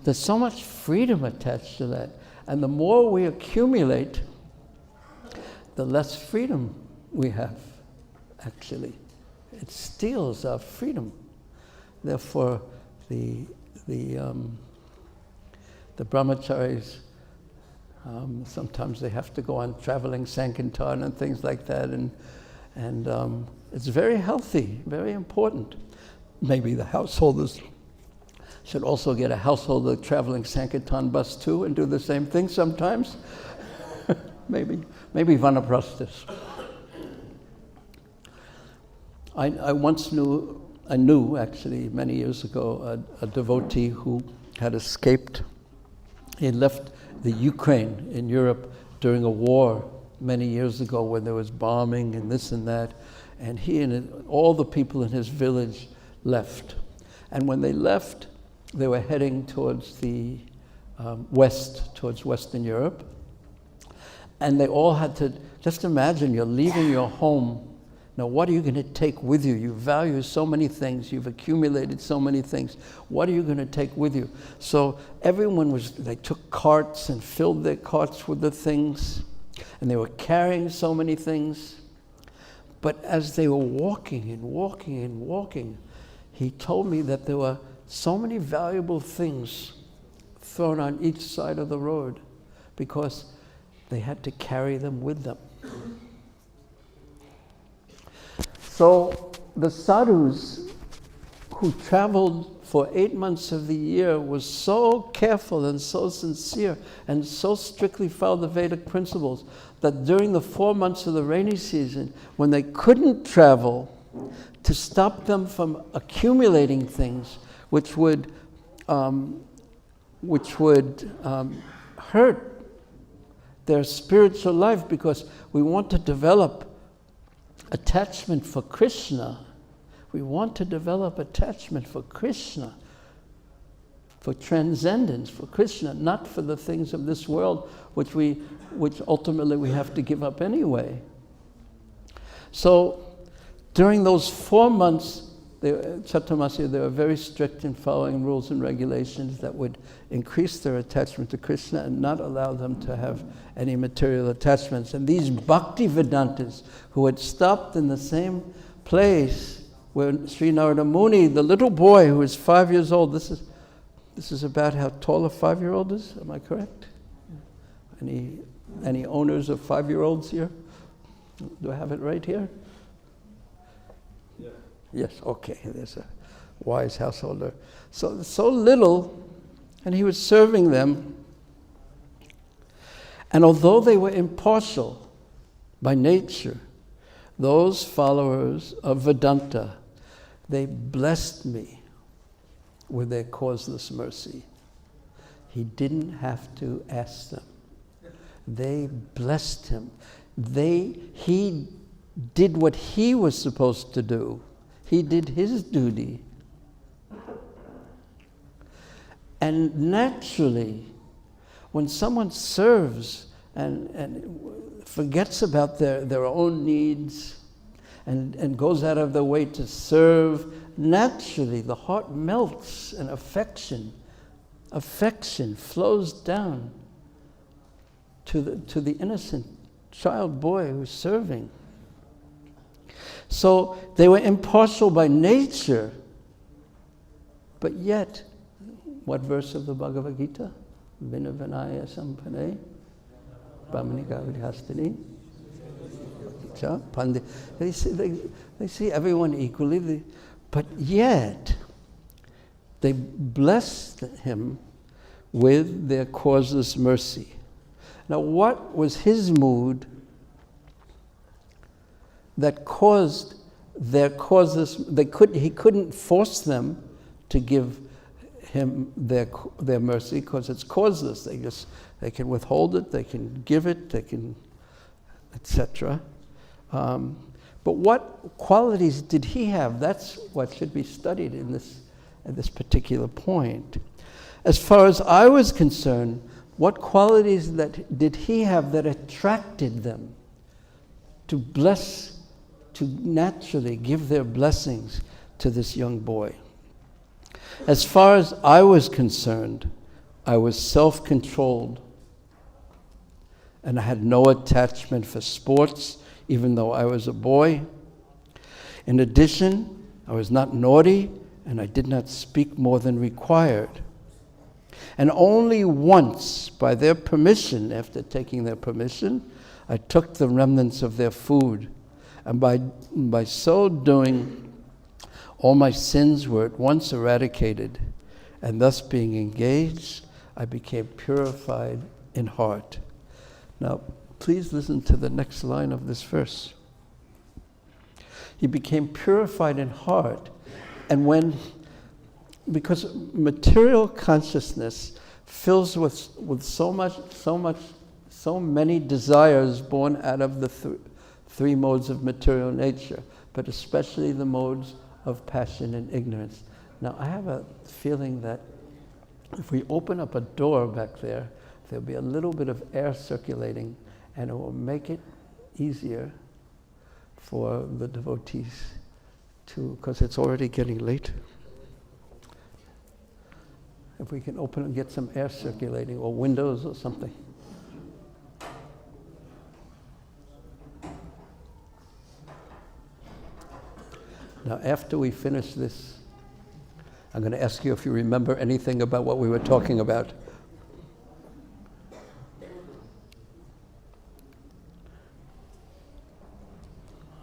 There's so much freedom attached to that. And the more we accumulate, the less freedom we have, actually. It steals our freedom. Therefore, the brahmacharis, sometimes they have to go on traveling sankirtan and things like that, and it's very healthy, very important. Maybe the householders should also get a householder traveling sankirtan bus too and do the same thing sometimes. maybe vanaprasthas. I knew actually many years ago a devotee who had escaped. He had left the Ukraine in Europe during a war many years ago when there was bombing and this and that, and he and all the people in his village left. And when they left, they were heading towards the west, towards Western Europe. And they all had to, just imagine you're leaving your home. Now what are you going to take with you? You value so many things, you've accumulated so many things. What are you going to take with you? So everyone they took carts and filled their carts with the things, and they were carrying so many things. But as they were walking and walking and walking, he told me that there were so many valuable things thrown on each side of the road because they had to carry them with them. So the sadhus who traveled for 8 months of the year was so careful and so sincere and so strictly followed the Vedic principles that during the 4 months of the rainy season, when they couldn't travel, to stop them from accumulating things which would hurt their spiritual life, because we want to develop attachment for Krishna. We want to develop attachment for Krishna, for transcendence, for Krishna, not for the things of this world, which ultimately we have to give up anyway. So during those 4 months, Chaturmasya, they were very strict in following rules and regulations that would increase their attachment to Krishna and not allow them to have any material attachments. And these Bhakti Vedantas, who had stopped in the same place where Sri Narada Muni, the little boy who is 5 years old, this is about how tall a 5-year-old is, am I correct? Any owners of 5-year-olds here? Do I have it right here? Yes, okay, there's a wise householder. So little, and he was serving them. And although they were impartial by nature, those followers of Vedanta, they blessed me with their causeless mercy. He didn't have to ask them. They blessed him. He did what he was supposed to do. He did his duty. And naturally, when someone serves and forgets about their own needs and goes out of their way to serve, naturally the heart melts and affection flows down to the innocent child boy who's serving. So they were impartial by nature, but yet, what verse of the Bhagavad Gita? Vinavanaya sampane, brahmanika vidhastini. They see everyone equally, but yet they blessed him with their causeless mercy. Now, what was his mood that caused their causeless? He couldn't force them to give him their mercy because it's causeless. They can withhold it, they can give it, they can, etc. But what qualities did he have? That's what should be studied at this particular point. As far as I was concerned, what qualities did he have that attracted them to naturally give their blessings to this young boy? As far as I was concerned, I was self-controlled, and I had no attachment for sports, even though I was a boy. In addition, I was not naughty, and I did not speak more than required. And only once, by their permission, after taking their permission, I took the remnants of their food. And by so doing, all my sins were at once eradicated, and thus being engaged, I became purified in heart. Now, please listen to the next line of this verse. He became purified in heart, and because material consciousness fills with so many desires born out of the three modes of material nature, but especially the modes of passion and ignorance. Now, I have a feeling that if we open up a door back there, there'll be a little bit of air circulating, and it will make it easier for the devotees because it's already getting late. If we can open and get some air circulating, or windows or something. Now, after we finish this, I'm going to ask you if you remember anything about what we were talking about.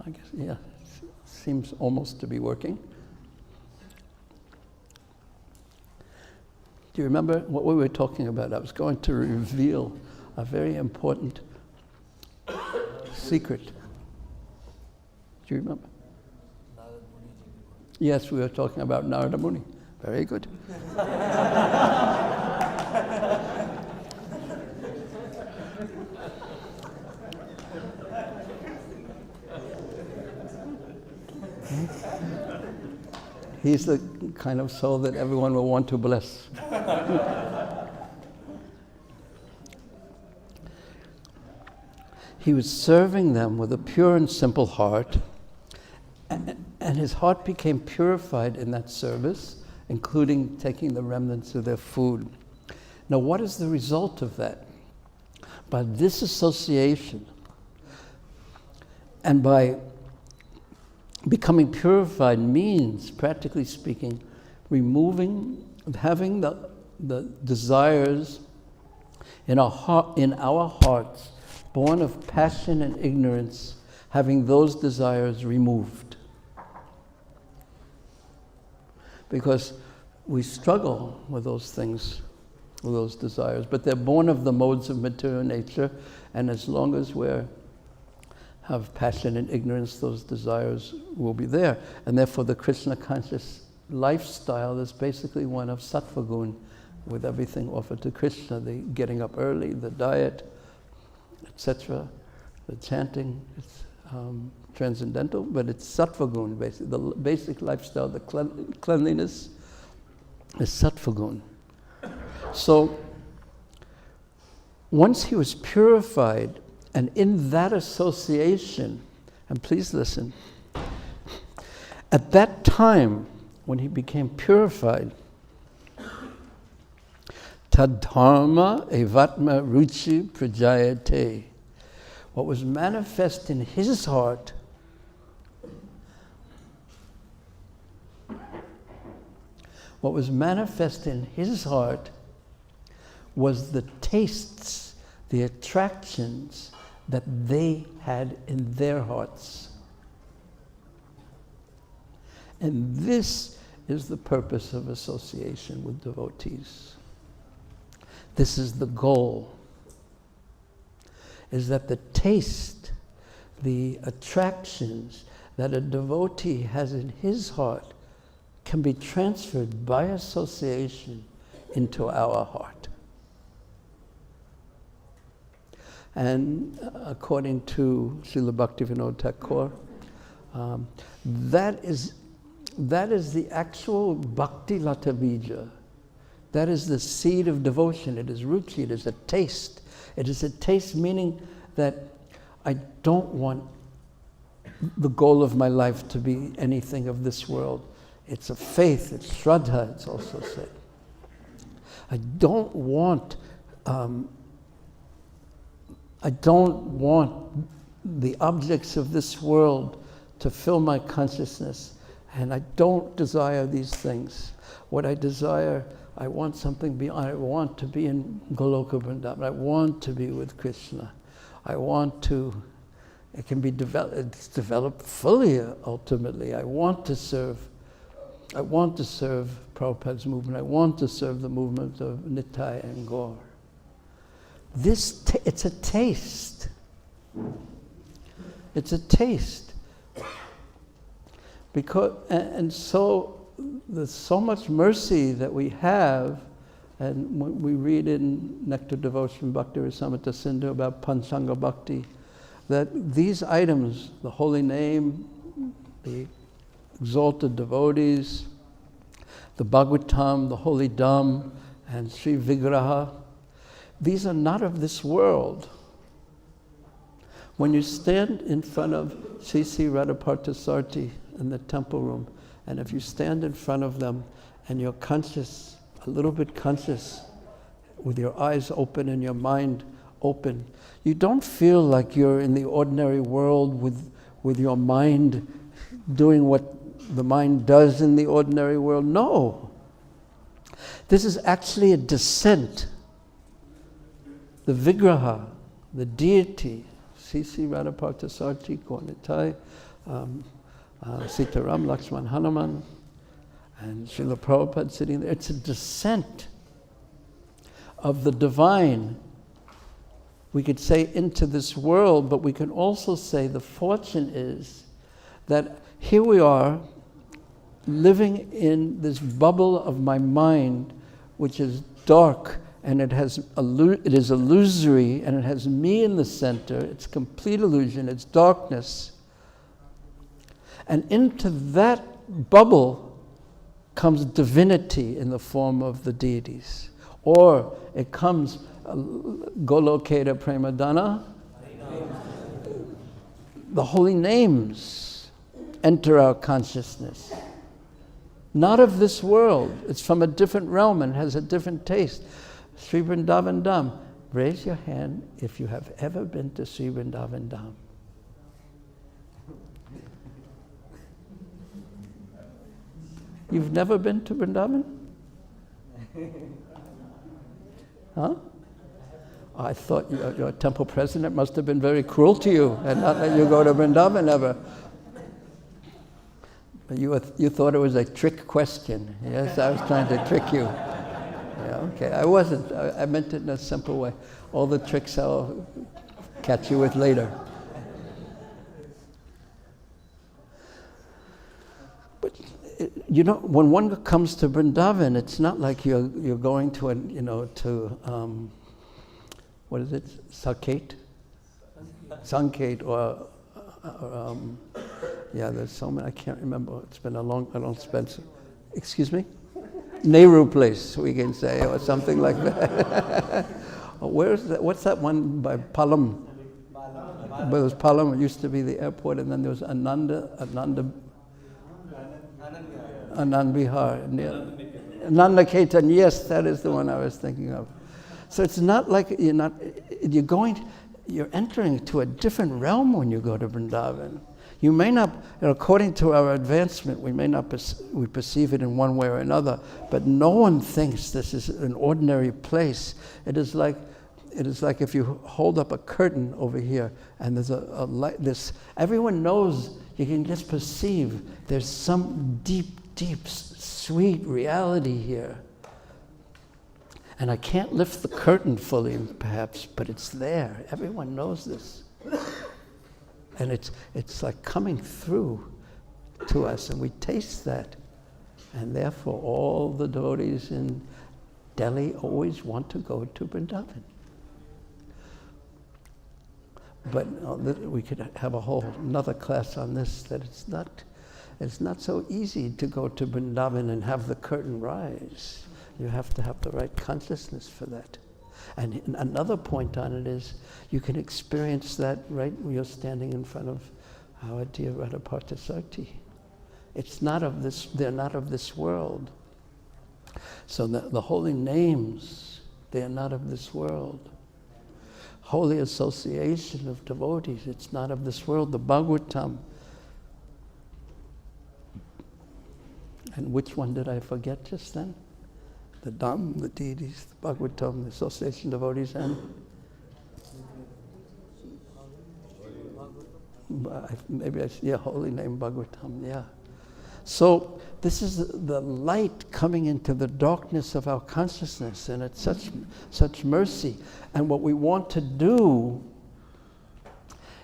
I guess, yeah, it seems almost to be working. Do you remember what we were talking about? I was going to reveal a very important secret. Do you remember? Yes, we were talking about Narada Muni. Very good. He's the kind of soul that everyone will want to bless. He was serving them with a pure and simple heart, and his heart became purified in that service, including taking the remnants of their food. Now, what is the result of that? By this association, and by becoming purified means, practically speaking, having the desires in our hearts, born of passion and ignorance, having those desires removed. Because we struggle with those things, with those desires, but they're born of the modes of material nature, and as long as we have passion and ignorance, those desires will be there. And therefore the Krishna conscious lifestyle is basically one of sattva gun, with everything offered to Krishna, the getting up early, the diet, etc., the chanting. transcendental, but it's sattva gun, basically. The basic lifestyle, the cleanliness is sattva gun. So once he was purified, and in that association, and please listen, at that time when he became purified, tadharma evatma ruchi prajayate, what was manifest in his heart was the tastes, the attractions that they had in their hearts. And this is the purpose of association with devotees. This is the goal, is that the taste, the attractions that a devotee has in his heart can be transferred by association into our heart. And according to Srila Bhaktivinoda Thakur, that is the actual bhakti lata bija. That is the seed of devotion. It is ruchi, it is a taste. It is a taste, meaning that I don't want the goal of my life to be anything of this world. It's a faith, it's shraddha, it's also said. I don't want the objects of this world to fill my consciousness, and I don't desire these things. What I desire, I want something beyond. I want to be in Goloka Vrindavan. I want to be with Krishna. I want to, it can be developed, it's developed fully ultimately. I want to serve Prabhupada's movement. I want to serve the movement of Nitai and Gaur. It's a taste. It's a taste. Because, and so there's so much mercy that we have, and we read in Nectar Devotion Bhakti Rasamrita Sindhu about Panchanga Bhakti, that these items, the holy name, the exalted devotees, the Bhagavatam, the holy Dham, and Sri Vigraha, these are not of this world. When you stand in front of Sri Sri Radhaparthasarthi in the temple room, and if you stand in front of them and you're conscious, a little bit conscious, with your eyes open and your mind open, you don't feel like you're in the ordinary world with your mind doing what the mind does in the ordinary world. No. This is actually a descent. The Vigraha, the deity, Sisi Radhaparthasarthi, Kornitai, Sitaram, Lakshman, Hanuman, and Srila Prabhupada sitting there. It's a descent of the divine. We could say into this world, but we can also say the fortune is that here we are living in this bubble of my mind, which is dark, and it is illusory, and it has me in the center. It's complete illusion, it's darkness. And into that bubble comes divinity in the form of the deities. Or it comes Golokeda Premadana, the holy names enter our consciousness. Not of this world. It's from a different realm and has a different taste. Sri Vrindavan Dham. Raise your hand if you have ever been to Sri Vrindavan Dham. You've never been to Vrindavan? Huh? I thought your temple president must have been very cruel to you and not let you go to Vrindavan ever. You thought it was a trick question. Yes, I was trying to trick you. Yeah, okay. I wasn't. I meant it in a simple way. All the tricks I'll catch you with later. But you know, when one comes to Vrindavan, it's not like you're going to what is it? Sanket or Yeah, there's so many, I can't remember. It's been a long, I don't spend, excuse me? Nehru Place, we can say, or something like that. Where's that? What's that one by Palam? But it was Palam, it used to be the airport, and then there was Anand Bihar. Nanda Ketan, yes, that is the one I was thinking of. So it's not like you're entering to a different realm when you go to Vrindavan. You may not, according to our advancement, we perceive it in one way or another, but no one thinks this is an ordinary place. It is like if you hold up a curtain over here and there's a light, everyone knows, you can just perceive there's some deep, sweet reality here. And I can't lift the curtain fully, perhaps, but it's there. Everyone knows this. And it's like coming through to us, and we taste that. And therefore, all the devotees in Delhi always want to go to Vrindavan. But we could have a whole another class on this, that it's not so easy to go to Vrindavan and have the curtain rise. You have to have the right consciousness for that. And another point on it is, you can experience that right when you're standing in front of our dear Radha Parthasarthi. It's not of this, they're not of this world. So the holy names, they are not of this world. Holy association of devotees, it's not of this world. The Bhagavatam. And which one did I forget just then? The Dham, the deities, the Bhagavatam, the association of devotees, and holy name Bhagavatam, yeah. So this is the light coming into the darkness of our consciousness, and it's such mercy. And what we want to do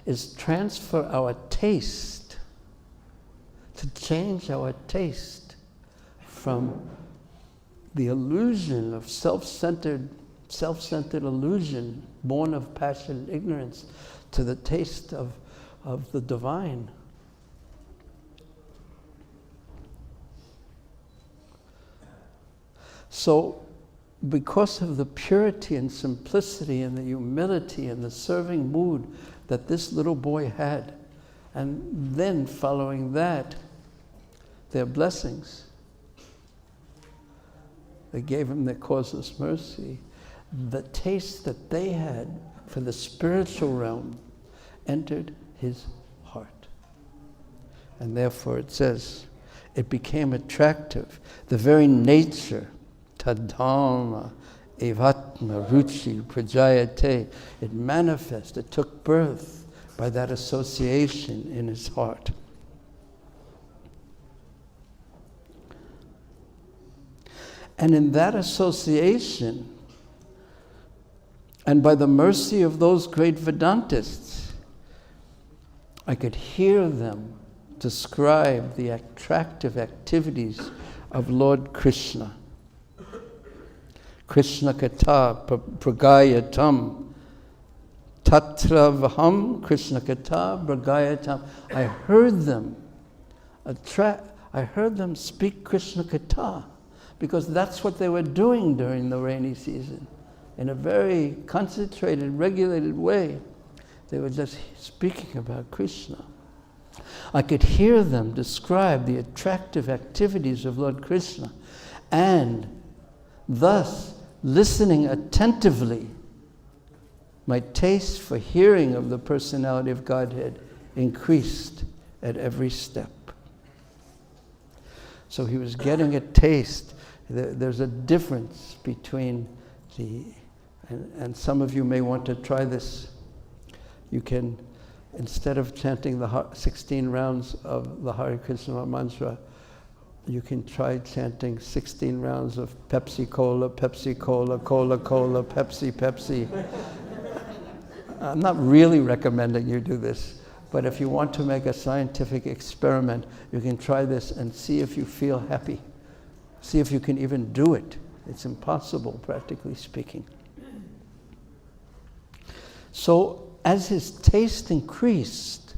is transfer our taste, to change our taste from the illusion of self-centered illusion, born of passion and ignorance, to the taste of the divine. So, because of the purity and simplicity and the humility and the serving mood that this little boy had, and then following that, their blessings, they gave him their causeless mercy. The taste that they had for the spiritual realm entered his heart. And therefore it says, it became attractive. The very nature, tadharma, evatma, ruchi, prajayate, it manifested, it took birth by that association in his heart. And in that association, and by the mercy of those great Vedantists, I could hear them describe the attractive activities of Lord Krishna. Krishna Katha Pragayatam Tatra Vaham Krishna Katha Pragayatam. I heard them speak Krishna Katha, because that's what they were doing during the rainy season. In a very concentrated, regulated way, they were just speaking about Krishna. I could hear them describe the attractive activities of Lord Krishna, and thus, listening attentively, my taste for hearing of the personality of Godhead increased at every step. So he was getting a taste. There's a difference between and some of you may want to try this. You can, instead of chanting the 16 rounds of the Hare Krishna mantra, you can try chanting 16 rounds of Pepsi Cola, Pepsi Cola, Cola Cola, Pepsi Pepsi. I'm not really recommending you do this, but if you want to make a scientific experiment, you can try this and see if you feel happy. See if you can even do it. It's impossible, practically speaking. So, as his taste increased,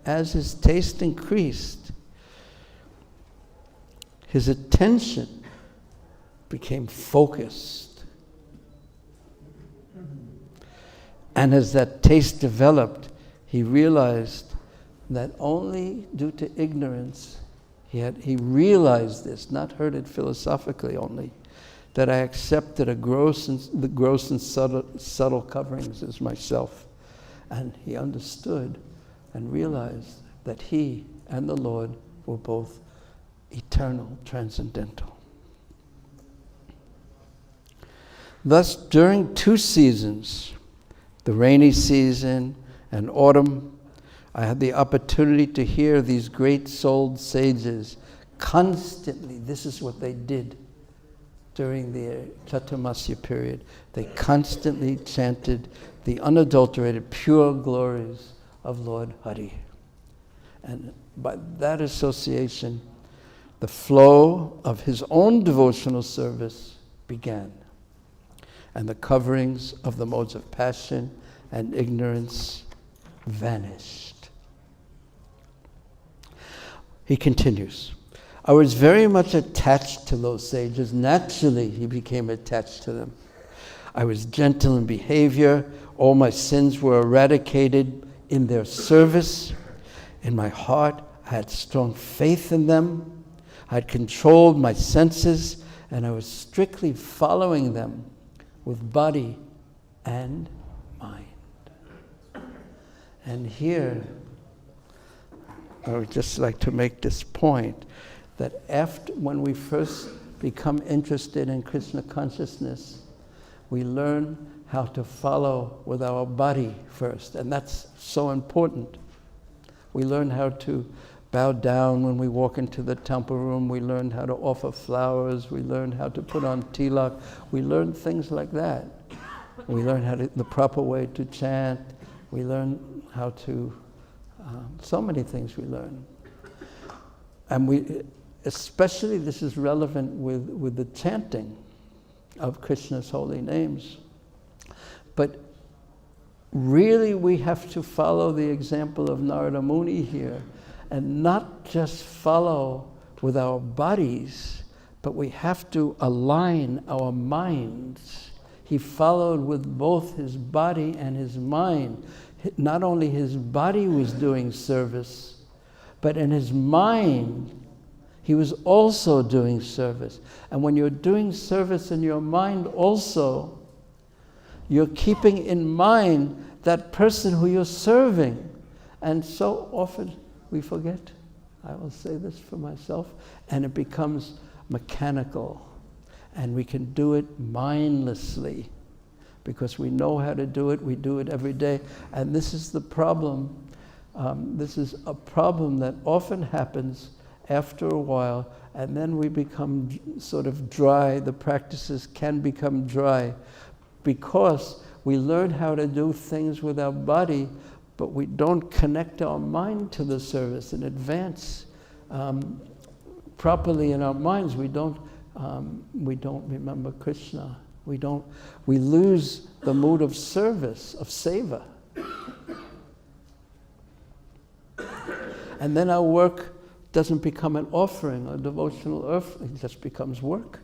as his taste increased, his attention became focused. And as that taste developed, he realized that only due to ignorance, he realized this, not heard it philosophically only, that I accepted the gross and subtle coverings as myself. And he understood and realized that he and the Lord were both eternal, transcendental. Thus, during 2 seasons, the rainy season and autumn, I had the opportunity to hear these great-souled sages constantly. This is what they did during the Chaturmasya period. They constantly chanted the unadulterated, pure glories of Lord Hari. And by that association, the flow of his own devotional service began. And the coverings of the modes of passion and ignorance vanished. He continues, I was very much attached to those sages. Naturally, he became attached to them. I was gentle in behavior. All my sins were eradicated in their service. In my heart, I had strong faith in them. I had controlled my senses, and I was strictly following them with body and mind. And here, I would just like to make this point, that when we first become interested in Krishna consciousness, we learn how to follow with our body first, and that's so important. We learn how to bow down when we walk into the temple room. We learn how to offer flowers. We learn how to put on tilak. We learn things like that. We learn the proper way to chant. We learn how to, so many things we learn. And especially this is relevant with the chanting of Krishna's holy names. But really we have to follow the example of Narada Muni here, and not just follow with our bodies, but we have to align our minds. He followed with both his body and his mind. Not only his body was doing service, but in his mind, he was also doing service. And when you're doing service in your mind also, you're keeping in mind that person who you're serving. And so often we forget. I will say this for myself. And it becomes mechanical. And we can do it mindlessly because we know how to do it. We do it every day. And this is the problem. This is a problem that often happens after a while, and then we become sort of dry. The practices can become dry because we learn how to do things with our body, but we don't connect our mind to the service and advance properly in our minds. We don't remember Krishna. We lose the mood of service, of seva. And then our work doesn't become an offering, a devotional offering, it just becomes work.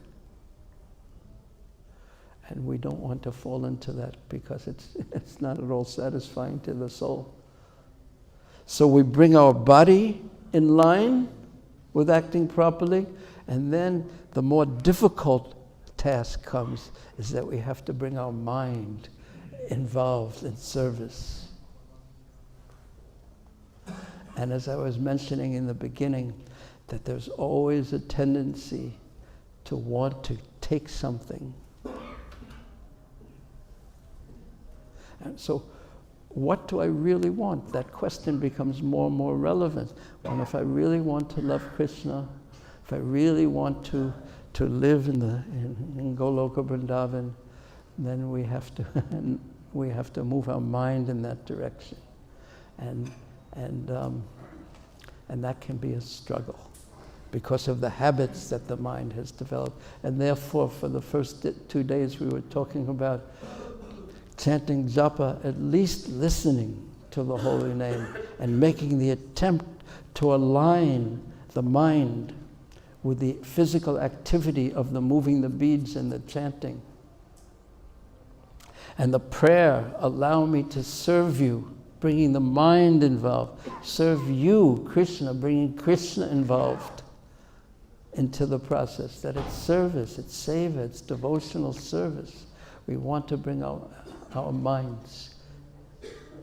And we don't want to fall into that because it's not at all satisfying to the soul. So we bring our body in line with acting properly, and then the more difficult task comes is that we have to bring our mind involved in service. And as I was mentioning in the beginning, that there's always a tendency to want to take something. And so, what do I really want? That question becomes more and more relevant. And if I really want to love Krishna, if I really want to live in Goloka Vrindavan, then we have to move our mind in that direction. And that can be a struggle because of the habits that the mind has developed. And therefore, for the first 2 days we were talking about chanting japa, at least listening to the holy name and making the attempt to align the mind with the physical activity of the moving the beads and the chanting. And the prayer, allow me to serve you, bringing the mind involved. Serve you, Krishna, bringing Krishna involved into the process. That it's service, it's seva, it's devotional service. We want to bring our minds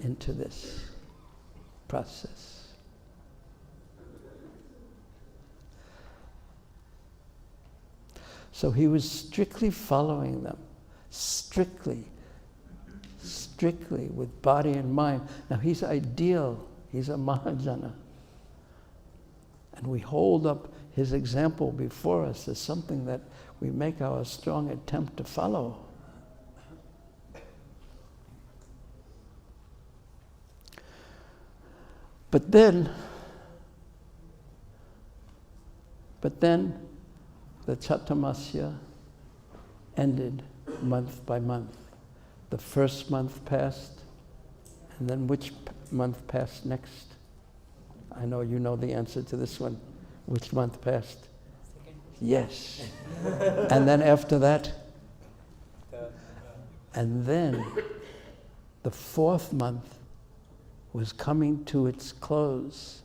into this process. So he was strictly following them, strictly with body and mind. Now he's ideal, he's a Mahajana. And we hold up his example before us as something that we make our strong attempt to follow. But then the Chatamasya ended month by month. The first month passed, and then which month passed next? I know you know the answer to this one. Which month passed? Yes. And then after that? And then the fourth month was coming to its close,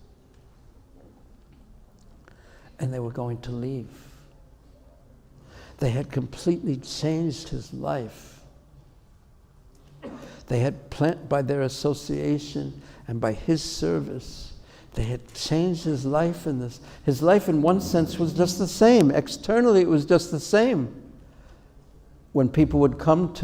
and they were going to leave. They had completely changed his life. They had by their association and by his service, they had changed his life in this. His life in one sense was just the same. Externally it was just the same. When people would come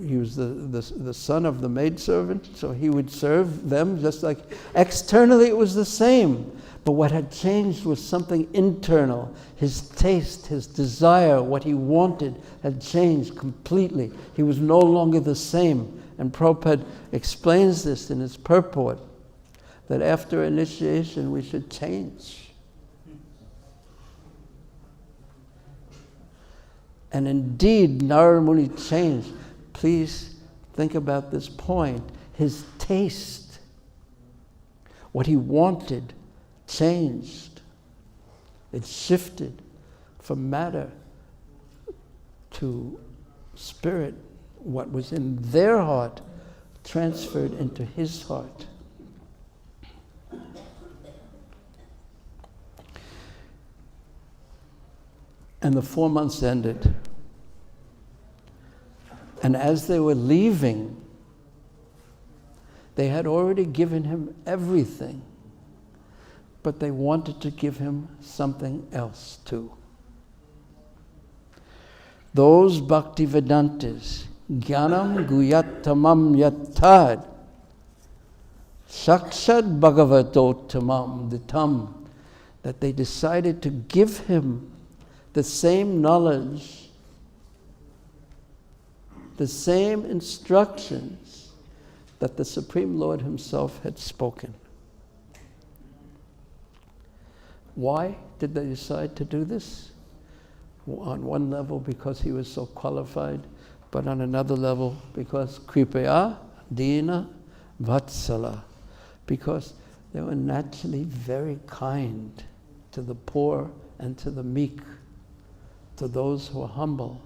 he was the son of the maidservant, so he would serve them just like, externally it was the same. But what had changed was something internal. His taste, his desire, what he wanted had changed completely. He was no longer the same. And Prabhupada explains this in his purport, that after initiation we should change. And indeed, Narada Muni changed. Please think about this point. His taste, what he wanted, changed. It shifted from matter to spirit. What was in their heart transferred into his heart. And the 4 months ended. And as they were leaving, they had already given him everything, but they wanted to give him something else too. Those Bhaktivedantas, Jnanam Guyatamam Yattad, Sakshad Bhagavatotamam Ditam, that they decided to give him the same knowledge, the same instructions that the Supreme Lord himself had spoken. Why did they decide to do this? On one level, because he was so qualified, but on another level, because Kripaya Dina Vatsala, because they were naturally very kind to the poor and to the meek, to those who are humble.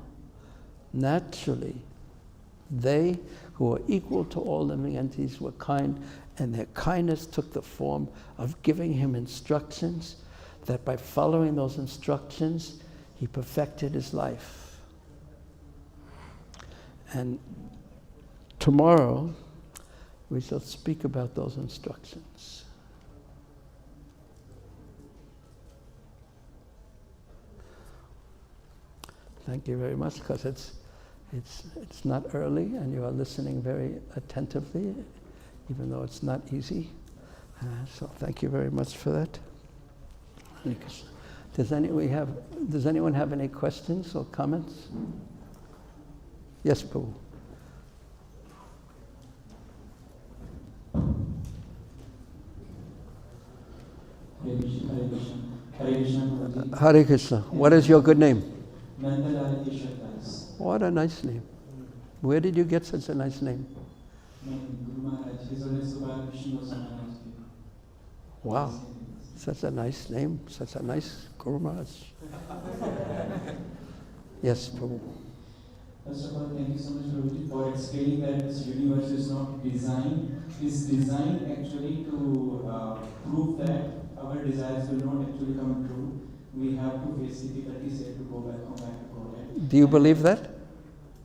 Naturally, they who are equal to all living entities were kind, and their kindness took the form of giving him instructions that by following those instructions, he perfected his life. And tomorrow, we shall speak about those instructions. Thank you very much, because it's not early, and you are listening very attentively, even though it's not easy. So thank you very much for that. Does anyone have any questions or comments? Yes, Prabhu. Hare Krishna, Hare Krishna. Hare Krishna, Prabhuji. Hare Krishna. What is your good name? Nandalal Ishwar Das. What a nice name. Where did you get such a nice name? Guru Maharaj, his name is Krishna Maharaj. Wow, such a nice name, such a nice Guru Maharaj. Yes, Prabhu. First of all, thank you so much, Prabhuji, for explaining that this universe is not designed. It's designed actually to prove that our desires will not actually come true. We have to face difficulties here to come back to Godhead. Do you believe that?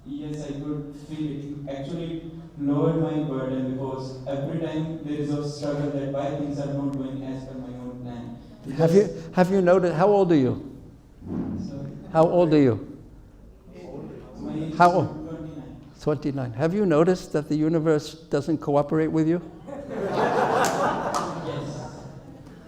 Yes, I could feel it. Actually, lowered my burden because every time there is a struggle that why things are not going as per my own plan. Have you noticed? How old are you? Sorry. How old are you? My age is How old? 29. 29. Have you noticed that the universe doesn't cooperate with you? Yes.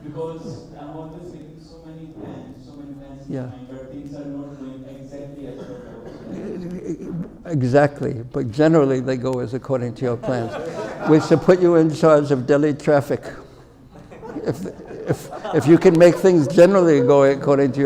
Because I'm always making so many plans in Yeah. my mind, but things are not going exactly as per I was planning. Exactly, but generally they go as according to your plans. We should put you in charge of Delhi traffic. If you can make things generally go according to your